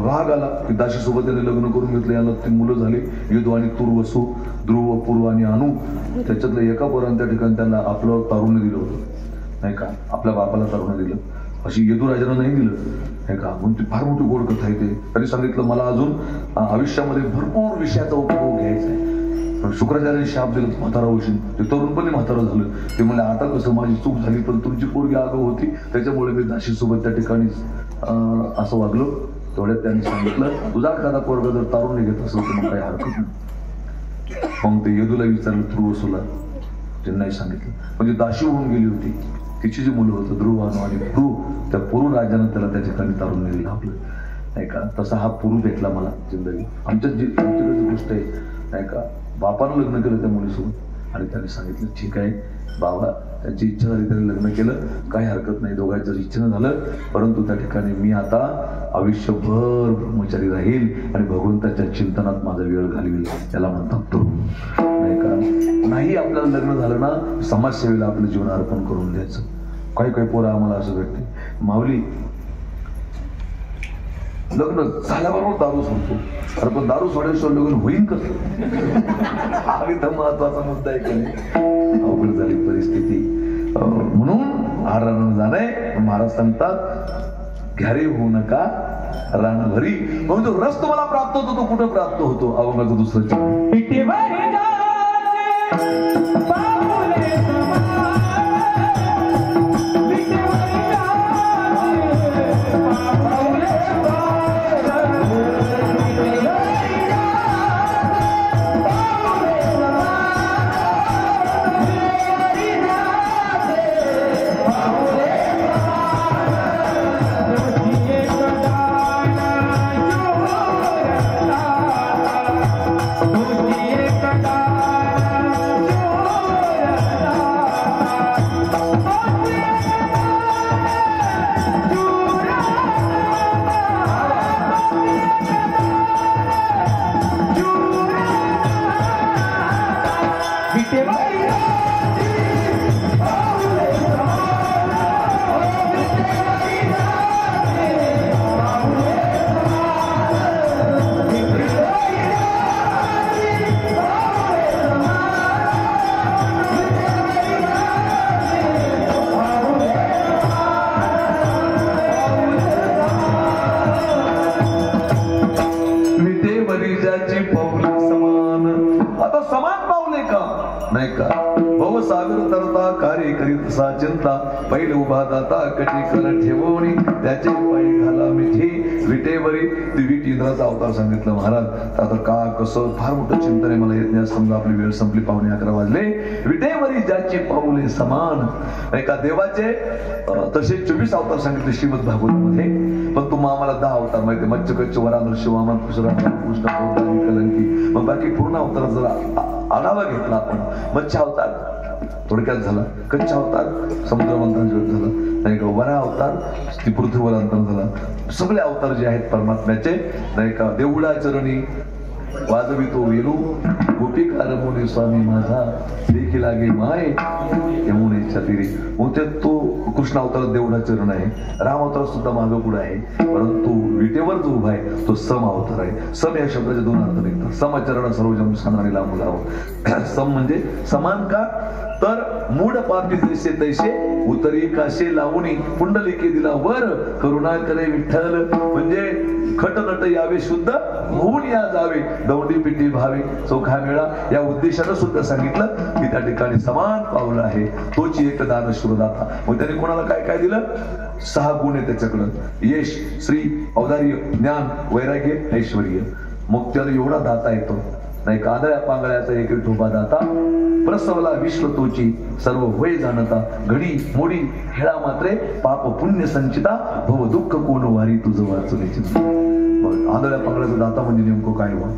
राग आला की दाशीसोबत त्याने लग्न करून घेतलं. याला 3 मुलं झाली, युद्धवाणी, तूर, वसू, ध्रुव, पूर्व आणि अनु. त्याच्यातलं एका पोरानं त्या ठिकाणी त्यांना आपलं तारुण्य दिलं होतं, नाही का. आपल्या बापाला तारुण्य दिलं, अशी यदुराजानं नाही दिलं, नाही का. म्हणून ती फार मोठी गोड कथा येते. त्यांनी सांगितलं मला अजून आयुष्यामध्ये भरपूर विषयाचा उपभोग घ्यायचा आहे. शुक्राचार्याने शाप दिला, म्हातारा होशील. ते तरुणपणे म्हातारं झालं. ते म्हणले आता कसं, माझी चूक झाली, पण तुमची पोरगी आगाऊ होती, त्याच्यामुळे मी दाशीसोबत त्या ठिकाणी असं वागलो. तेवढ्यात त्यांनी सांगितलं तुझा एखादा पोरगा जर तारुण्य घेत असेल तर मग काही हरकत नाही. मग ते यदूला विचारलं, ध्रुवसूला. त्यांनाही सांगितलं. म्हणजे दाशी होऊन गेली होती. तिची जी मुलं होतं ध्रुव आणि पुरू, त्या पुरू राजानं त्याला त्या ठिकाणी तारुण्य दिलं आपलं, नाही का. तसा हा पुरू भेटला मला जिंदगी. आमच्याकडे गोष्ट आहे, नाही का. बापानं लग्न केलं त्या मुलीसोबत, आणि त्याने सांगितलं ठीक आहे बाबा, त्याची इच्छा झाली त्याने लग्न केलं, काही हरकत नाही. दोघांचं इच्छेनं झालं. परंतु त्या ठिकाणी मी आता आयुष्यभर ब्रह्मचारी राहील आणि भगवंताच्या चिंतनात माझा वेळ घालवेल, त्याला म्हणतात तरुण, नाही का. नाही आपल्याला लग्न झालं ना, समाजसेवेला आपलं जीवन अर्पण करून द्यायचं. काही पोरं आम्हाला असं भेटते, माऊली लग्न झाल्याबरोबर दारू सोडतो. अरे पण दारू सोडायचं लग्न होईल कसं? हा इथं महत्वाचा मुद्दा आहे की नाही. अवघड झाली परिस्थिती. म्हणून आरानं जाणे. महाराज सांगतात घ्यारे होऊ नका रान भरी. मग जो रस तुम्हाला प्राप्त होतो तो कुठं प्राप्त होतो? अवघाचं दुसरं चिंता बैल उभा दाता कटी कर ठेवणी त्याचे पायी घाला मिठी विटेवरी ती विट इंद्राचा अवतार सांगितलं महाराज. आता का कसं फार मोठं चिंतन आहे, मला येत नाही. समजा आपली वेळ संपली, 11:15 वाजले. विटेवरी ज्याची पाऊले समान, एका देवाचे तसे 24 अवतार सांगितले श्रीमद भागवतामध्ये. पण तुम्हाला आम्हाला 10 अवतार माहिती, मच्छकच्छ वरानर शिवामन कृष्ण कलंकी. मग बाकी पूर्ण अवतार जरा आढावा घेतला आपण. मत्स्य अवतार थोडक्यात झाला, कच्छ अवतार समुद्र मंथन झालं, नाही का, वरा अवतार ती पृथ्वीवर अंतर झाला. सगळे अवतार जे आहेत परमात्म्याचे, नाही का, देवळा चरणी वाजवितो वेणू गोपिका रमोनी स्वामी माझा देखी लागे माय यमुनेच्या तीरी. मग तो कृष्ण अवतार देवळा चरण आहे, राम अवतार सुद्धा मागं पुढे आहे. परंतु विटेवर जो उभा आहे तो सम अवतार आहे. सम या शब्दाचे 2 अर्थ निघतात. समचरण सर्वजम सांगणारी लांब लावं. सम म्हणजे समान का, तर मूड पापी जैसे तैसे उतरी काशे लावणी पुंडलिके दिला वर करुणा करे विठ्ठल. म्हणजे खटनट यावे शुद्ध होऊन या जावे दौंडी पिंडी भावे चोखा मेळा या उद्देशानं सुद्धा सांगितलं की त्या ठिकाणी समान पावलं आहे. तोची एक दान शूरदाता. मग त्याने कोणाला काय काय दिलं? 6 गुण आहे त्याच्याकडं: यश, श्री, औदार्य, ज्ञान, वैराग्य, ऐश्वर्य. मग त्याला एवढा दाता येतो, नाही कांदळ्या पांगळ्याचा एक विठोबा दाता. प्रसवला विश्व तोची सर्व वय जाणता घडी मोडी हेळा मात्रे पाप पुण्य संचिता भव दुःख कोण वारी तुझं वाचून चिंता. आंधळ्या पांगळ्याचा दाता म्हणजे नेमकं काय व्हा,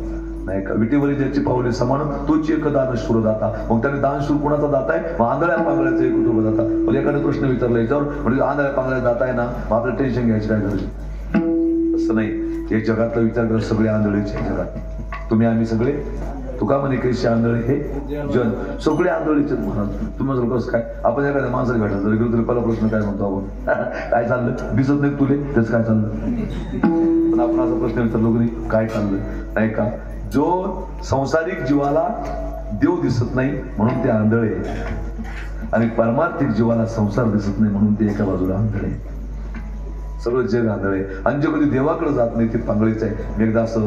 नाही का. विटेवरी ज्याची पावले समान तोची एक दान शूर दाता. मग त्याने दान शूर कोणाचा दाता आहे? मग आंधळ्या पांगळ्याचा एक विठोबा दाता. म्हणजे एखादा प्रश्न विचारला याच्यावर, म्हणजे आंधळ्या पांगळ्याचा दाता आहे ना, मग आपल्याला टेन्शन घ्यायची काय गरज? असं नाही. हे जगातला विचार करत सगळे आंधळेचे जगात. तुम्ही आम्ही सगळे तुका म्हणे कैसे आंधळे हे जन, सगळे आंधळीचे महाराज. तुम्ही कसं काय? आपण एखाद्या माणसाला भेटला जर गेलो तरी पहिला प्रश्न काय म्हणतो आपण? काय चाललं? दिसत नाही तुले त्याच काय चाललं? पण आपण असा प्रश्न विचारलो की काय चाललं, नाही का. जो संसारिक जीवाला देव दिसत नाही म्हणून ते आंधळे, आणि परमार्थिक जीवाला संसार दिसत नाही म्हणून ते एका बाजूला आंधळे. सगळं जग आंधळे. आणि जे कधी देवाकडे जात नाही ते पांगळीच आहे. मी एकदा असं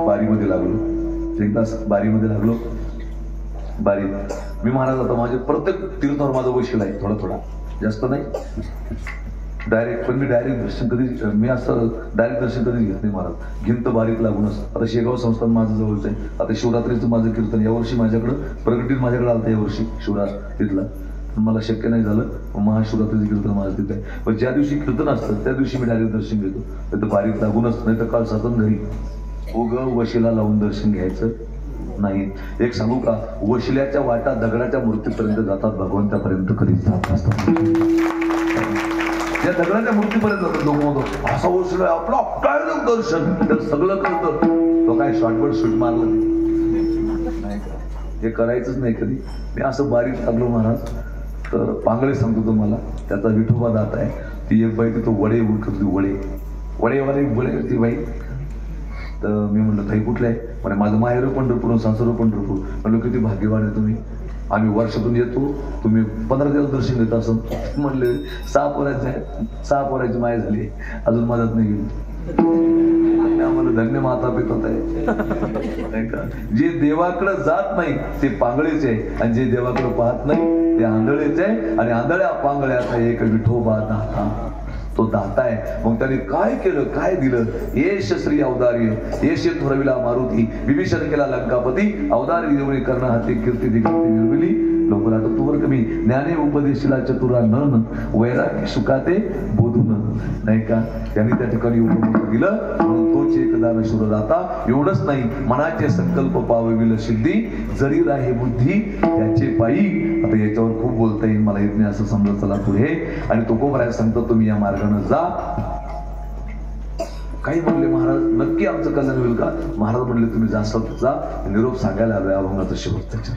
बारीमध्ये लागलो बारीत. मी महाराज आता माझे प्रत्येक तीर्थावर माझं वशील आहे, थोडा थोडा, जास्त नाही डायरेक्ट. पण मी डायरेक्ट दर्शन कधी घेत नाही महाराज. गिंत बारीक लागूनच. आता शेगाव संस्थान माझं जवळच आहे. आता शिवरात्रीचं माझं कीर्तन यावर्षी माझ्याकडं प्रगतीत माझ्याकडे आलं यावर्षी शिवरात्रीतला. मला शक्य नाही झालं. महाशिवरात्रीचं कीर्तन माझं तिथे आहे. पण ज्या दिवशी कीर्तन असतं त्या दिवशी मी डायरेक्ट दर्शन घेतो. तर बारीक लागूनच, नाही तर काल साधन घरी वशिला लावून दर्शन घ्यायचं नाही. एक सांगू का, वशिल्याच्या वाटा दगडाच्या मूर्तीपर्यंत जातात, भगवंतापर्यंत कधीच जात नसतात. त्या दगडाच्या मूर्तीपर्यंत जातात लोक. असा वशिला आपला काय दर्शन, तर सगळं करतं. तो काय शॉर्टकट शूट मारलं नाही का, हे करायचंच नाही कधी. मी असं बारीक लागलो महाराज. तर पांगळे सांगतो तुम्हाला, त्याचा विठोबा दात आहे. ती एक बाई तो वडे उडकत, वडे ती बाई. तर मी म्हणलं ताई कुठलं आहे? म्हणजे माझं माहेर पंढरपूर, सासर पंढरपूर. म्हणलं किती भाग्यवान आहे तुम्ही. आम्ही वर्षातून येतो, तुम्ही 15 दिवस दर्शन घेत असं. म्हणले 6 पोराची माया झाली, अजून मदत नाही गेली. आम्हाला धन्य माता पितात आहे, नाही का. जे देवाकडे जात नाही ते पांगळेच आहे, आणि जे देवाकडे पाहत नाही ते आंधळेच आहे. आणि आंधळ्या पांगळ्याचा एक विठोबा दाता, तो दाता आहे. मग त्याने काय केलं, काय दिलं? येश श्री औदार्य, येश थोरविला मारुती, विभीषण केला लंकापती, औदार्य देवळी करणं हाती कीर्ती दिगंती निर्मिली. लोकांना तुवर कमी ज्ञाने उपदेशिला चतुरा नन वैराग्य सुखाते बोधून, नाही का. त्यांनी त्या ठिकाणी उपदेश दिलं म्हणून तोच एक दान शूरदाता. एवढंच नाही, मनाचे संकल्प पावविल सिद्धी, जरी राहे बुद्धी त्याचे पायी. आता याच्यावर खूप बोलता येईल, मला येत नाही असं समजा. चला पुढे. आणि तुकोबराय सांगतो तुम्ही या मार्गाने जा. काही म्हणले महाराज नक्की आमचं कल्याण होईल का? महाराज म्हणले तुम्ही जास्त जा. निरोप सांगायला हवे अभंगाचं शेवटचं.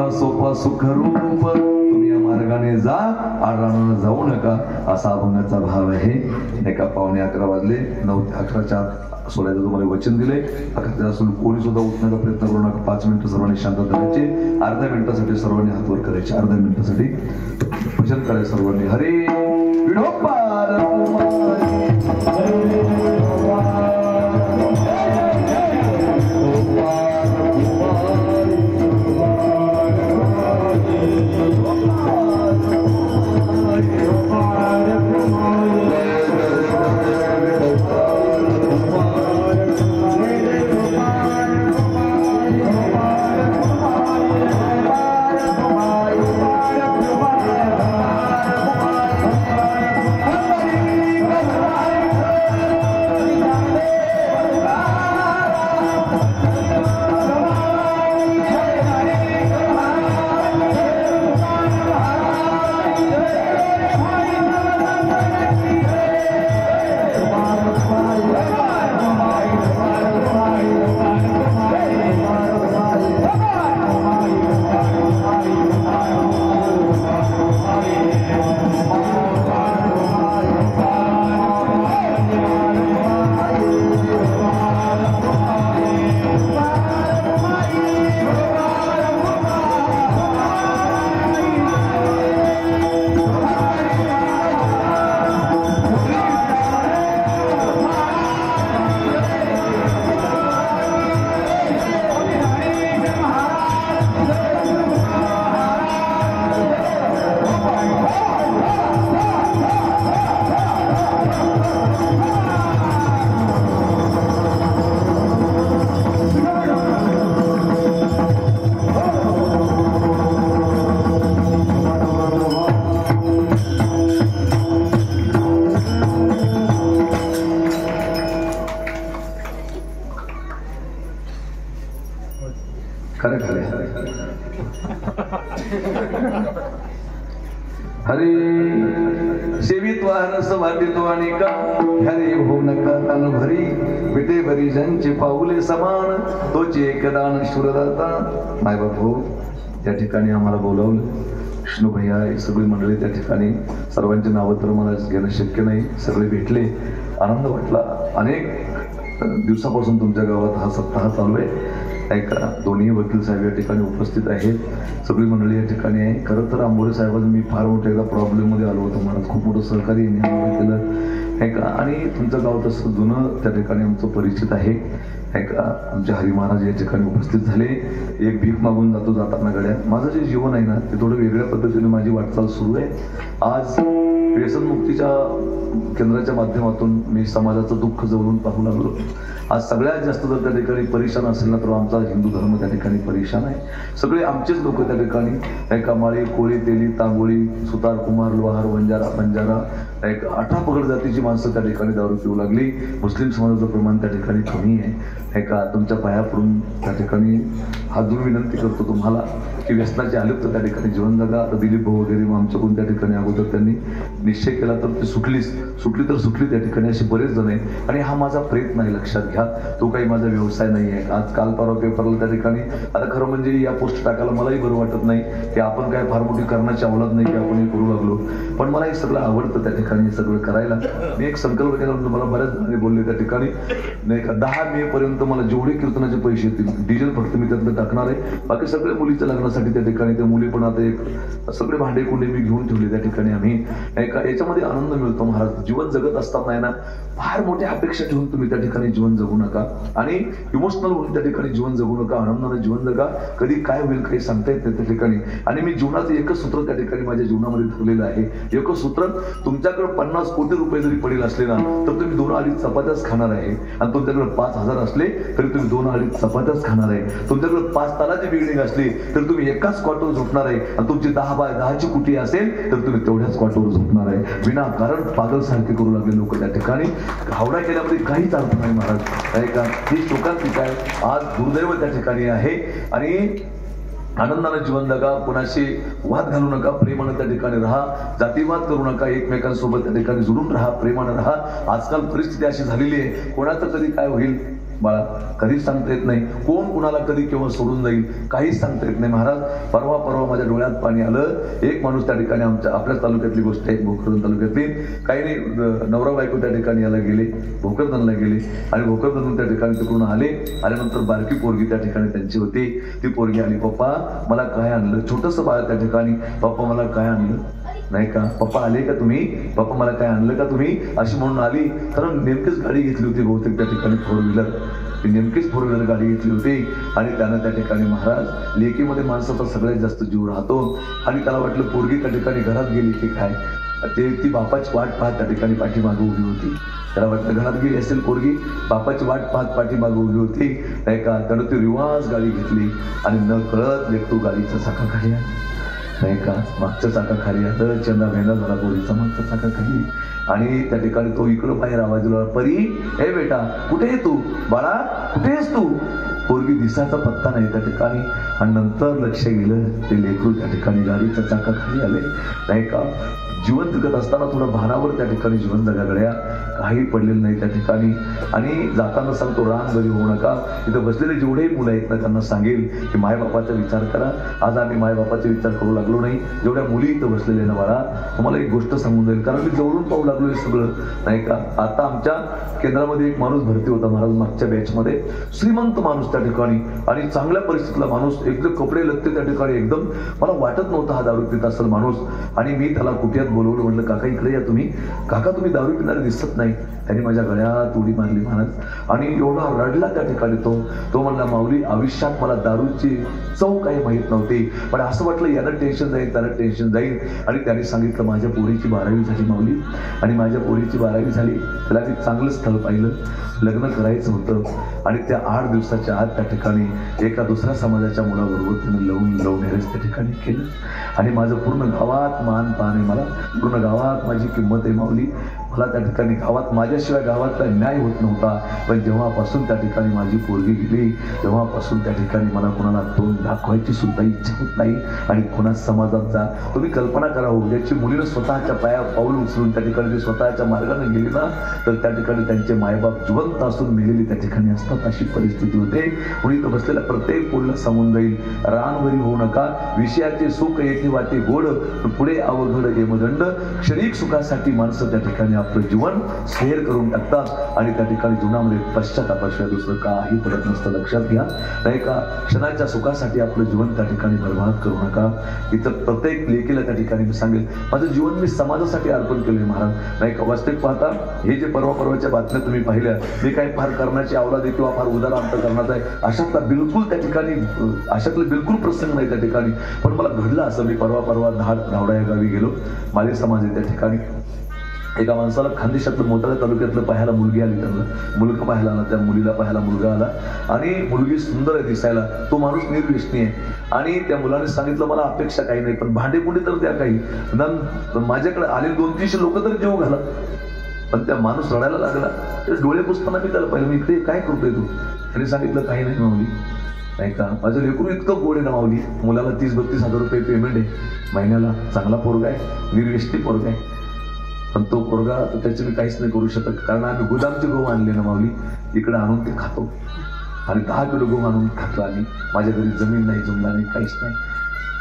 साधा सोपा सुखरूप, तुम्ही या मार्गाने जा, आरामानं जाऊ नका, असा अभंगाचा भाव आहे. एका 11:15 वाजले, 9 ते 11च्या आत सोडायचं तुम्हाला वचन दिले. असून कोणी सुद्धा उठण्याचा प्रयत्न करू नका. 5 मिनिटं सर्वांनी शांत करायचे. अर्ध्या मिनिटासाठी सर्वांनी हात वर करायचे. अर्ध्या मिनिटासाठी भजन करायचं सर्वांनी. हरे विठोबार हरे सेवित वाहनस वाटितो आणि का हरे हो नका तन भरी विटे भरी ज्यांचे पाऊले समान तोचे एकदान शुरदाता. माय बाप हो, त्या ठिकाणी आम्हाला बोलावलं. विष्णू भैया सगळी मंडळी त्या ठिकाणी, सर्वांची नावं तर मला घेणं शक्य नाही. सगळे भेटले, आनंद वाटला. अनेक दिवसापासून तुमच्या गावात हा सप्ताह चालू आहे. ऐका, दोन्ही वकील साहेब या ठिकाणी उपस्थित आहेत. सगळी मंडळी या ठिकाणी आहे. खरं तर आंबोरे साहेबांचं मी फार मोठ्या एकदा प्रॉब्लेममध्ये आलो होतो. मला खूप मोठं सहकार्य केलं ऐका. आणि तुमचं गाव तसं जुनं त्या ठिकाणी आमचं परिचित आहे ऐका. आमचे हरी महाराज या ठिकाणी उपस्थित झाले. एक भीक मागून जातो जाताना गड्या. माझं जे जीवन आहे ना ते थोडं वेगळ्या पद्धतीने माझी वाटचाल सुरू आहे. आज व्यसनमुक्तीच्या केंद्राच्या माध्यमातून मी समाजाचं दुःख जवळून पाहू लागलो. आज सगळ्यात जास्त जर त्या ठिकाणी परेशान असेल ना तर आमचा हिंदू धर्म त्या ठिकाणी परेशान आहे. सगळे आमचेच लोक त्या ठिकाणी ऐका, माळी, कोळी, तेली, तांबोळी, सुतार, कुमार, लोहार, बंजारा एक 18 पगड जातीची माणसं त्या ठिकाणी दारू पिऊ लागली. मुस्लिम समाजाचं प्रमाण त्या ठिकाणी कमी आहे ऐका. तुमच्या पाया पडून त्या ठिकाणी हात जोडून विनंती करतो तुम्हाला की व्यसनाचे आलिप्त त्या ठिकाणी जीवन जगा. आता दिलीप भाऊ वगैरे आमच्याकडून त्या ठिकाणी अगोदर त्यांनी निश्चय केला तर ती सुटली तर सुटली त्या ठिकाणी. असे बरेच जण आहे. आणि हा माझा प्रयत्न आहे, लक्षात घ्या. तो काही माझा व्यवसाय नाही आहे. आज काल परवा पेपरला त्या ठिकाणी आता खरं म्हणजे या पोस्ट टाकायला मलाही बरं वाटत नाही की आपण काय फार मोठी करण्याची आवडत नाही की आपण हे करू लागलो. पण मला हे सगळं आवडतं त्या ठिकाणी सगळं करायला. मी एक संकल्प केला. मला बऱ्याच जणांनी बोलले त्या ठिकाणी नाही का 10 मे पर्यंत मला जेवढे कीर्तनाचे पैसे येतील डिझेल फक्त मी त्यातलं टाकणार आहे. बाकी सगळे मुलीच्या लग्नासाठी त्या ठिकाणी त्या मुली पण आता एक सगळे भांडे कुंडे मी घेऊन ठेवले त्या ठिकाणी. आम्ही एका याच्यामध्ये आनंद मिळतो. महाराज जीवन जगत असताना आहे ना फार मोठ्या अपेक्षा ठेवून तुम्ही त्या ठिकाणी जीवन जगू नका आणि इमोशनल होऊन त्या ठिकाणी जीवन जगू नका. आनंदाने जीवन जगा. कधी काय होईल काही सांगता येत नाही त्या ठिकाणी. आणि मी जीवनाचं एकच सूत्र त्या ठिकाणी माझ्या जीवनामध्ये ठरलेलं आहे. एकच सूत्र, तुमच्याकडे 50 कोटी रुपये जरी पडेल असले ना तर तुम्ही 2 अडीच चपात्याच खाणार आहे. आणि तुमच्याकडे 5,000 असले तरी तुम्ही 2 अडीच चपात्याच खाणार आहे. तुमच्याकडे 5 तालाची बिल्डिंग असली तर तुम्ही एकाच क्वार्टर झोपणार आहे. आणि तुमची 10 बाय 10ची कुटी असेल तर तुम्ही तेवढ्याच क्वार्टरवर झोपणार आहे. विनाकारण पागल सारखे करू लागले लोक त्या ठिकाणी. भावना केल्यामध्ये काहीच अर्थ नाही महाराज आहे का. ही शोकांतिका आहे. आज दुर्दैव त्या ठिकाणी आहे. आणि आनंदाने जीवन जगा. कोणाशी वाद घालू नका. प्रेमानं त्या ठिकाणी राहा. जातीवाद करू नका. एकमेकांसोबत त्या ठिकाणी जुळून राहा. प्रेमानं राहा. आजकाल परिस्थिती अशी झालेली आहे कोणाचं कधी काय होईल बाळा, कधीच सांगता येत नाही कोण कुणाला कधी केव्हा सोडून जाईल, काहीच सांगता येत नाही महाराज. परवा माझ्या डोळ्यात पाणी आलं. एक माणूस त्या ठिकाणी आपल्याच तालुक्यातली गोष्ट आहे, भोकरदन तालुक्यातली. काही नाही, नवरा बायको त्या ठिकाणी याला गेले, भोकरदनला गेले आणि भोकरदन त्या ठिकाणी तिकडून आल्यानंतर बारकी पोरगी त्या ठिकाणी त्यांची होती. ती पोरगी आली, पप्पा मला काय आणलं, छोटंसं बाळ त्या ठिकाणी, पप्पा मला काय आणलं, नाही का पप्पा आले का तुम्ही, पप्पा मला काय आणलं का तुम्ही, अशी म्हणून आली. कारण नेमकीच गाडी घेतली होती बहुतेक त्या ठिकाणी, 4 व्हीलर. ती नेमकीच 4 व्हीलर गाडी घेतली होती आणि त्यानं त्या ठिकाणी महाराज लेकीमध्ये माणसाचा सगळ्यात जास्त जीव राहतो आणि त्याला वाटलं पोरगी त्या ठिकाणी घरात गेली की काय, ती बापाची वाट पाहत त्या ठिकाणी पाठीमागे उभी होती. त्याला वाटलं घरात गेली असेल पोरगी, बापाची वाट पाहत पाठीमागे उभी होती, नाही का. त्यानं ती रिवाज गाडी घेतली आणि न कळत लेकरू गाडीच्या चाकाखाली आला, नाही का. मागच्या चाकाखाली आलं, चंदा भेंदा झाला पोरीचा मागच्या चाकाखाली. आणि त्या ठिकाणी तो इकडं बाहेर आवाज दिला, परी हे बेटा कुठे आहे तू, बाळा कुठे आहेस तू. पोरगी दिसायचा पत्ता नाही त्या ठिकाणी. आणि नंतर लक्ष गेलं ते लेकरू त्या ठिकाणी गाडीच्या चाकाखाली आले, नाही का. जीवन जगत असताना थोडं भानावर त्या ठिकाणी जीवन जगागड्या, काही पडलेलं नाही त्या ठिकाणी. आणि जाताना सांगतो रान घरी होऊ नका. इथं बसलेले जेवढे मुलं आहेत ना त्यांना सांगेल की मायबापाचा विचार करा. आज आम्ही मायबापाचा विचार करू लागलो नाही. जेवढ्या मुली इथं बसलेले ना बाळा, तुम्हाला एक गोष्ट सांगून जाईल, कारण मी जवळून पाहू लागलो हे सगळं, नाही का. आता आमच्या केंद्रामध्ये एक माणूस भरती होता महाराज मागच्या बॅचमध्ये, श्रीमंत माणूस त्या ठिकाणी आणि चांगल्या परिस्थितीतला माणूस, एकदम कपडे लत्ते त्या ठिकाणी, एकदम मला वाटत नव्हतं हा दारू पित असेल माणूस. आणि मी त्याला कुठ्यात बोलवलं, म्हटलं काका इकडे या तुम्ही, काका तुम्ही दारू पिणारे दिसत नाही. त्यांनी माझ्या गळ्यात उडी मारली महाराज आणि एवढा रडला त्या ठिकाणी. तो म्हणला माऊली आयुष्यात मला दारूची चव काही माहीत नव्हती, पण असं वाटलं याला टेन्शन जाईल त्याला टेन्शन जाईल. आणि त्याने सांगितलं माझ्या पोरीची 12वी झाली माऊली, आणि माझ्या पोरीची 12वी झाली, त्याला एक चांगलं स्थळ पाहिलं, लग्न करायचं होतं. आणि त्या 8 दिवसाच्या आत त्या ठिकाणी एका दुसऱ्या समाजाच्या मुलाबरोबर त्यानं लव मॅरेज त्या ठिकाणी केलं. आणि माझं पूर्ण गावात मान पान आहे, मला पूर्ण गावात माझी किंमत आहे माऊली. मला त्या ठिकाणी गावात माझ्याशिवाय गावातला न्याय होत नव्हता. पण जेव्हापासून त्या ठिकाणी माझी पोरगी गेली तेव्हापासून त्या ठिकाणी मला कोणाला तोंड दाखवायची सुद्धा इच्छा होत नाही. आणि कोणा समाजात जा, तुम्ही कल्पना करा, उद्याची मुलीनं स्वतःच्या पाऊल उचलून त्या ठिकाणी ती स्वतःच्या मार्गाने गेली ना, तर त्या ठिकाणी त्यांचे मायबाप जिवंत असून मेलेली त्या ठिकाणी असतात, अशी परिस्थिती होते. कोणी तर बसलेल्या प्रत्येक पोरीला सांगून जाईल, रानवरी होऊ नका, विषयाचे सुख येथे वाटे गोड, पुढे अवघड येमदंड. क्षणिक सुखासाठी माणसं त्या ठिकाणी आपलं जीवन शेअर करून टाकतात आणि त्या ठिकाणी जीवनामध्ये पश्चातापाशिवाय दुसरं काही पडत नसतं. लक्षात घ्या, नाही का. क्षणाच्या सुखासाठी आपलं जीवन त्या ठिकाणी बर्बाद करू नका. इतर प्रत्येक लेकीला त्या ठिकाणी मी सांगेल, माझं जीवन मी समाजासाठी अर्पण केलंय महाराज, नाही का. वास्तविक पाहता हे जे परवाच्या बातम्या तुम्ही पाहिल्या, मी काही फार करण्याची आवलाद किंवा फार उदार अंत करण्याचा आहे अशातला बिलकुल त्या ठिकाणी, अशातले बिलकुल प्रसंग नाही त्या ठिकाणी. पण मला घडलं असं, मी परवा धावडा या गावी गेलो, माझे समाज आहे त्या ठिकाणी. एका माणसाला खानदेशातलं मोताळा तालुक्यातलं पाहायला मुलगी आली, त्यांना मुलगा पाहायला आला, त्या मुलीला पाहायला मुलगा आला आणि मुलगी सुंदर आहे दिसायला. तो माणूस निर्व्यसनी आहे आणि त्या मुलाने सांगितलं मला अपेक्षा काही नाही, पण भांडे कुंडे तर द्या काही. माझ्याकडे आले 200-300 लोक तर जेव घाला. पण त्या माणूस रडायला लागला. तर डोळे पुसताना मी त्याला पाहिलं, मी इकडे काय करतोय तू. त्याने सांगितलं काही नाही माऊली, नाही का. माझं लेकरू इतकं गोड आहे ना माऊली, मुलाला 30-32 हजार रुपये पेमेंट आहे महिन्याला, चांगला पोरगा आहे, निर्व्यसनी पोरगा आहे. पण तो पोरगा तर त्याचे मी काहीच नाही करू शकत, कारण आम्ही गोदामचे गहू आणले ना माऊली, इकडे आणून ते खातो आणि 10 किलो गहू आणून खातो आम्ही. माझ्या घरी जमीन नाही, जुमला नाही, काहीच नाही.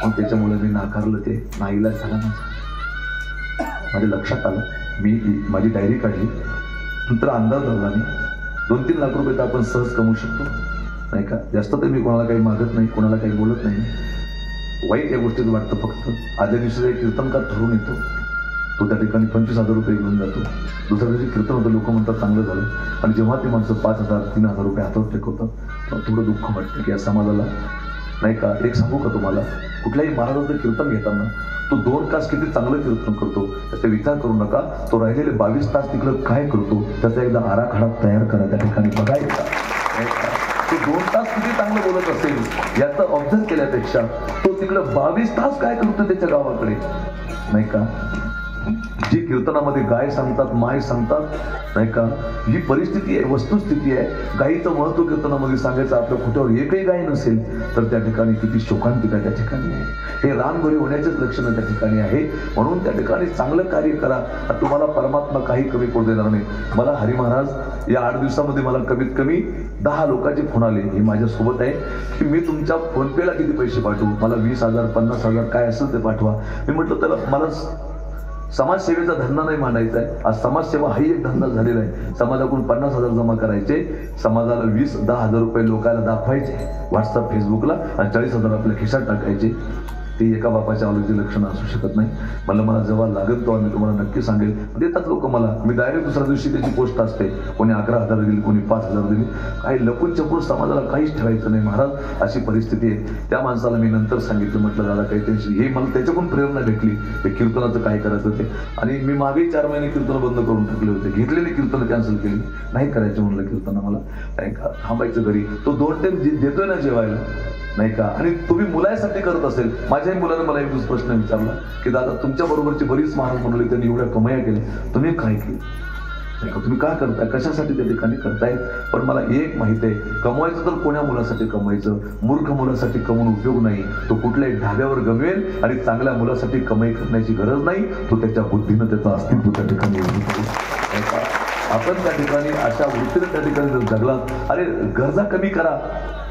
मग त्याच्यामुळे मी नाकारलं, ते नाईलाज झाला माझ्या लक्षात आलं. मी माझी डायरी काढली, नंतर अंदाज लावला मी 2-3 लाख रुपये तर आपण सहज कमवू शकतो, नाही का. जास्त तर मी कोणाला काही मागत नाही, कोणाला काही बोलत नाही. वाईट या गोष्टीत वाटतं फक्त. आदल्या दिवशी एक कीर्तनकार ठरवून येतो, तो त्या ठिकाणी 25,000 रुपये घेऊन जातो. दुसऱ्या दिवशी कीर्तन होतं, लोक म्हणतात चांगलं झालं. आणि जेव्हा ती माणसं 5,000-3,000 रुपये हातात टेकवतात तेव्हा थोडं दुःख वाटतं की या समाजाला, नाही का. एक सांगू का तुम्हाला, कुठल्याही महाराजांचं कीर्तन घेताना तो 2 तास किती चांगलं कीर्तन करतो त्याचा विचार करू नका. तो राहिलेले 22 तास तिकडं काय करतो त्याचा एकदा आराखडा तयार करा, त्या ठिकाणी बघायचा. तो 2 तास किती चांगलं बोलत असेल याचं ऑब्झर्व केल्यापेक्षा तो तिकडं 22 तास काय करतो त्याच्या गावाकडे, नाही का. जे कीर्तनामध्ये गाय सांगतात, माय सांगतात, नाही का, ही परिस्थिती आहे, वस्तुस्थिती आहे. गायीचं महत्व कीर्तनामध्ये सांगायचं आपल्या कुठेवर एकही गाय नसेल तर त्या ठिकाणी किती शोकांतिका त्या ठिकाणी आहे. हे रानबळी होण्याचेच लक्षणं त्या ठिकाणी आहे. म्हणून त्या ठिकाणी चांगलं कार्य करा, तुम्हाला परमात्मा काही कमी पडू देणार नाही. मला हरी महाराज या 8 दिवसामध्ये मला कमीत कमी 10 लोकांचे फोन आले, हे माझ्यासोबत आहे, की मी तुमच्या फोनपेला किती पैसे पाठवू, मला 20,000 50,000 काय असेल ते पाठवा. मी म्हटलं त्याला मला समाजसेवेचा धंदा नाही मांडायचा आहे. आज समाजसेवा हाही एक धंदा झालेला आहे. समाजाकडून 50,000 जमा करायचे, समाजाला 10,000 रुपये लोकांना दाखवायचे व्हॉट्सअप फेसबुकला, आणि 40,000 आपल्या खिशात टाकायचे. ते एका बापाच्या आवडीचे लक्षण असू शकत नाही. मला जेव्हा लागेल तो आम्ही तुम्हाला नक्की सांगेल. देतात लोक मला, मी डायरेक्ट दुसऱ्या दिवशी त्याची पोस्ट असते, कोणी 11,000 दिली, कोणी 5,000 दिली. काही लपून छपून समाजाला काहीच ठेवायचं नाही महाराज, अशी परिस्थिती आहे. त्या माणसाला मी नंतर सांगितलं, म्हटलं दादा काही टेन्शन, हे मला त्याच्याकडून प्रेरणा भेटली, ते कीर्तनाचं काय करायचं ते. आणि मी मागेही 4 महिने कीर्तन बंद करून टाकले होते, घेतलेले कीर्तन कॅन्सल केली, नाही करायचं म्हणलं कीर्तन. मला काय का थांबायचं घरी, तो 2 टाइम देतोय ना जेवायला, नाही का. आणि तुम्ही मुलासाठी करत असेल, माझ्याही मुलाने मला एक दिवस प्रश्न विचारला की दादा तुमच्या बरोबरची बरीच महाराज म्हणले त्यांनी एवढ्या कमाया केल्या, तुम्ही काय केलं, नाही का, तुम्ही काय करताय, कशासाठी त्या ठिकाणी करताय. पण मला एक माहित आहे, कमवायचं तर कोण्या मुलासाठी कमवायचं, मूर्ख मुलासाठी कमवून उपयोग नाही. तो कुठल्याही ढाब्यावर गमवेल, आणि चांगल्या मुलासाठी कमाई करण्याची गरज नाही. तो त्याच्या बुद्धीनं त्याचं अस्तित्व त्या ठिकाणी आपण त्या ठिकाणी अशा वृत्तीने त्या ठिकाणी जर जगलात, अरे गरजा कमी करा,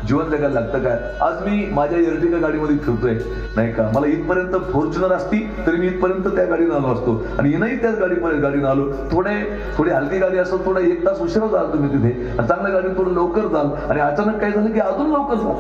जीवन जगायला लागतं काय. आज मी माझ्या एर्टिगा गाडीमध्ये फिरतोय, नाही का, मला इथपर्यंत फॉर्च्युनर असती तरी मी इथपर्यंत त्या गाडीनं आलो असतो, आणि हिनंही त्याच गाडीनं आलो. थोडी हलकी गाडी असेल, थोडा 1 तास उशिरा जाल तुम्ही तिथे, आणि चांगल्या गाडीत थोडं लवकर जाल, आणि अचानक काय झालं की अजून लवकर जाल.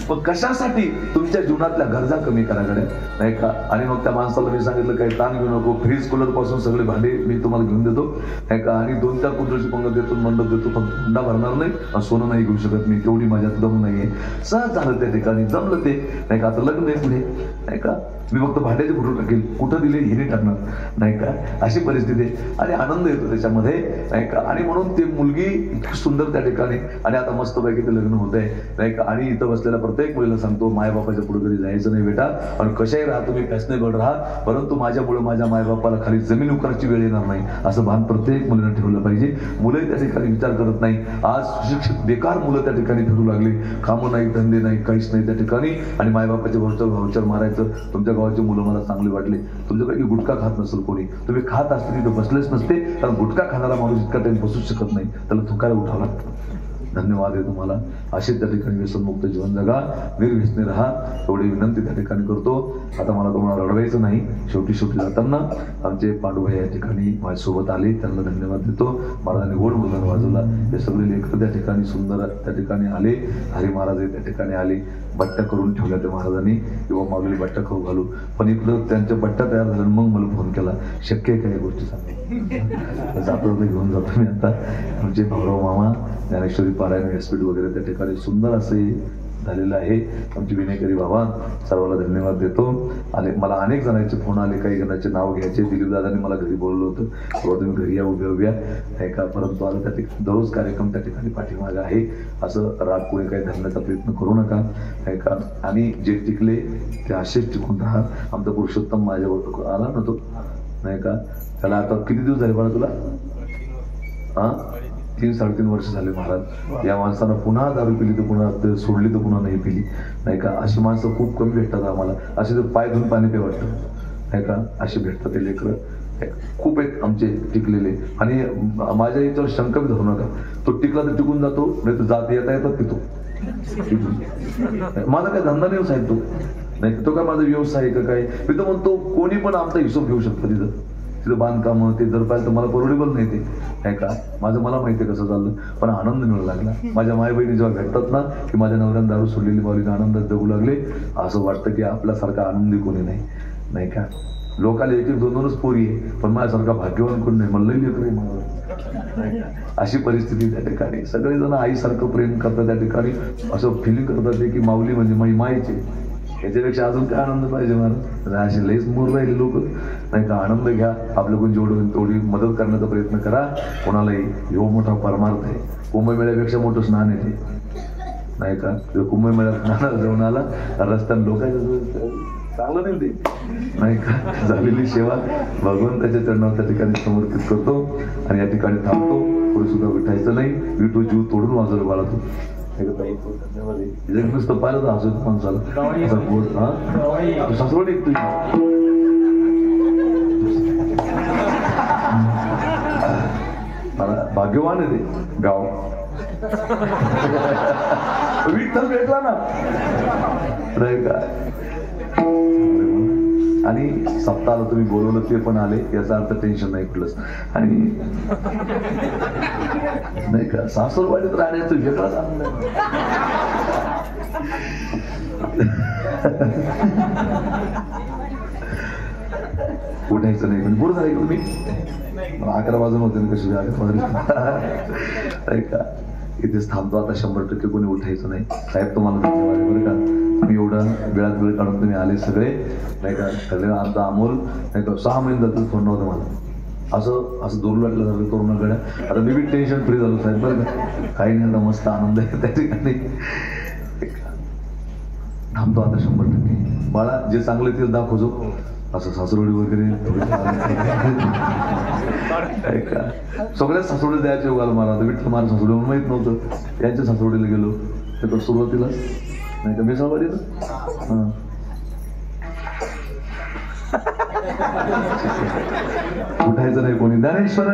पण कशासाठी, तुमच्या जीवनातल्या गरजा कमी करा गड्या, नाही का. आणि मग त्या माणसाला मी सांगितलं काही ताण घेऊ नको, फ्रीज कूलर पासून सगळे भांडे मी तुम्हाला घेऊन देतो, नाही का, आणि 2-4 कुंडची पंगत देतो, मंडप देतो, फक्त हुंडा भरणार नाही, सोनं नाही घेऊ शकत मी, तेवढी माझ्यात दम नाहीये. सहज झालं त्या ठिकाणी, जमलं ते, नाही का. आता लग्न आहे पुढे, नाही का, मी फक्त भांड्याचे फोटो टाकेल, कुठं दिले हे नाही टाकणार, नाही का, अशी परिस्थिती आहे. आणि आनंद येतो त्याच्यामध्ये, नाही का. आणि म्हणून ती मुलगी इतकी सुंदर त्या ठिकाणी, आणि आता मस्तपैकी ते लग्न होत आहे, नाही का. आणि इथं बसलेल्या प्रत्येक मुलीला सांगतो, मायबापाच्या पुढे कधी जायचं नाही बेटा, आणि कशाही राहा तुम्ही, फॅशनेबल राहा, परंतु माझ्यामुळे माझ्या मायबापाला खाली जमीन उकरायची वेळ येणार नाही, असं भान प्रत्येक मुलीनं ठेवलं पाहिजे. मुलं त्या ठिकाणी विचार करत नाही. आज सुशिक्षित बेकार मुलं त्या ठिकाणी फिरू लागले, कामं नाही, धंदे नाही, काहीच नाही त्या ठिकाणी, आणि मायबापाच्या भावचार मारायचं. तुमच्या गावाचे मुलं मला चांगले वाटले, तुमच्यापैकी गुटखा खात नसेल कोणी, तुम्ही खात असते तिथे बसलेच नसते, कारण गुटखा खाणारा माणूस इतका टाइम बसूच शकत नाही, त्याला थुकायला उठावं लागतं. धन्यवाद आहे तुम्हाला. असे त्या ठिकाणी व्यसनमुक्त जीवन जगा, निर्व्यसनी राहा, एवढी विनंती त्या ठिकाणी करतो. आता मला तुम्हाला रडवायचं नाही. शेवटी जाताना आमचे पांडुभाई या ठिकाणी माझ्यासोबत आले, त्यांना धन्यवाद देतो. महाराजांनी गोड मुलगा वाजवला, हे सगळे लेकर त्या ठिकाणी सुंदर त्या ठिकाणी आले. हरी महाराज त्या ठिकाणी आले, बट्ट्या करून ठेवल्या त्या महाराजांनी, किंवा मागली बट्ट्या करू घालू. पण इकडं त्यांच्या बट्ट्या तयार झाल्या, मग मला फोन केला, शक्य आहे काय गोष्टी सांगते. जातो तर घेऊन जातो मी आता. आमचे भाऊराव मामा ज्ञानेश्वरी पारायण व्यासपीठ वगैरे त्या ठिकाणी सुंदर असे झालेलं आहे. आमचे विनेकरी बाबा, सर्वांना धन्यवाद देतो. आणि मला अनेक जणांचे फोन आले, काही जणांचे नाव घ्यायचे. दिलीपदादांनी मला घरी बोलवलं होतं, बाबा तुम्ही घरी या उभ्या नाही का, परंतु आता त्या ठिकाणी दररोज कार्यक्रम त्या ठिकाणी पाठीमागे आहे. असं राग पुढे काही धरण्याचा प्रयत्न करू नका, नाही का. आणि जे टिकले ते असेच टिकून राहा. आमचा पुरुषोत्तम माझ्यावर आला ना तो, नाही का, त्याला आता किती दिवस झाले बघा तुला, 3-3.5 वर्ष झाले महाराज. या माणसानं पुन्हा दारू पिली तर पुन्हा सोडली तर पुन्हा नाही पिली, नाही का. अशी माणसं खूप कमी भेटतात आम्हाला. असे तर पाय धुवून पाणी पे वाटतं, नाही का, असे भेटतात ते लेकरं खूप आहेत आमचे टिकलेले. आणि माझ्या याच्यावर शंका बी धरू नका, तो टिकला तर टिकून जातो, नाही तर जात येता येतात पितो. माझा काय धंदा नाही साहेब, तो नाही, तो काय माझा व्यवसाय आहे का काय. मी तर म्हणतो कोणी पण आमचा हिशोब घेऊ शकतो तिथं बांधकाम ते जर पाहिलं तर मला परवडेबल नाही ते, नाही का. मला माहिती आहे कसं चाललं, पण आनंद मिळू लागला. माझ्या माय बहिणी जेव्हा भेटतात ना, की माझ्या नवऱ्यानं दारू सोडलेली माऊलीने आनंदात जगू लागले, असं वाटतं की आपल्यासारखा आनंदी कोणी नाही, नाही का. लोकाला 1-2 पोरी आहे, पण माझ्यासारखा भाग्यवान कोण नाही. मला लई लेकर आहे मला. अशी परिस्थिती त्या ठिकाणी. सगळेजण आईसारखं प्रेम करतात त्या ठिकाणी, असं फिलिंग करतात की माऊली म्हणजे माझी मायचे, याच्यापेक्षा अजून काय आनंद पाहिजे मला. असे लईच मूर राहिले लोक, नाही का. आनंद घ्या, आपल्याकडून जेवढं तेवढी मदत करण्याचा प्रयत्न करा कोणालाही. एवढा मोठा परमार्थ आहे. कुंभमेळ्यापेक्षा मोठं स्नान आहे ते, नाही का. कुंभमेळ्यात स्नानाला जाऊन आला रस्त्याने लोकांचं चांगलं नाही ते नाही का. झालेली सेवा भगवंताच्या चरणावर त्या ठिकाणी समर्पित करतो आणि या ठिकाणी थांबतो. पुढे सुद्धा विठायचं नाही. विठू जीव तोडून वाजवलं बाळा तू नुसतं पाहिलं तर हसत माणसाला. सासवडी तुझी भाग्यवान आहे ते गाव. विठ्ठल भेटला ना नाही का. आणि सप्ताहाला तुम्ही बोलवलं ते पण आले याचा अर्थ टेन्शन नाही कुठलंच. आणि नाही का सासूरवाडीत राहण्याचं वेगळाच आनंद आहे. उठायचं नाही पण बोर झालं तुम्ही 11 वाजून होते ना कशी 11 का. इथेच थांबतो आता. 100% कोणी उठायचं नाही. साहेब तुम्हाला धन्यवाद बरं का. तुम्ही एवढं वेळात वेळ काढून तुम्ही आले सगळे नाही का. सगळे आमचा अमोल नाही का 6 महिने जातील फोन नव्हतं मला. असं दूर लागलं झालं कोरोनाकडे. आता मी बी टेन्शन फ्री झालो साहेब बरं का. काही नाही आता मस्त आनंद आहे त्या ठिकाणी. थांबतो आता 100%. बाळा जे चांगले तेच दाखवतो. असं सासरोडी वगैरे का सगळ्याच सासरोडी द्यायचे उगाला मला. विठ्ठल मला सासरोडी म्हणून माहित नव्हतं. यांच्या सासरोडीला गेलो तर सुरुवातीला नाही का बेसावाडीला उठायचं नाही कोणी. ज्ञानेश्वर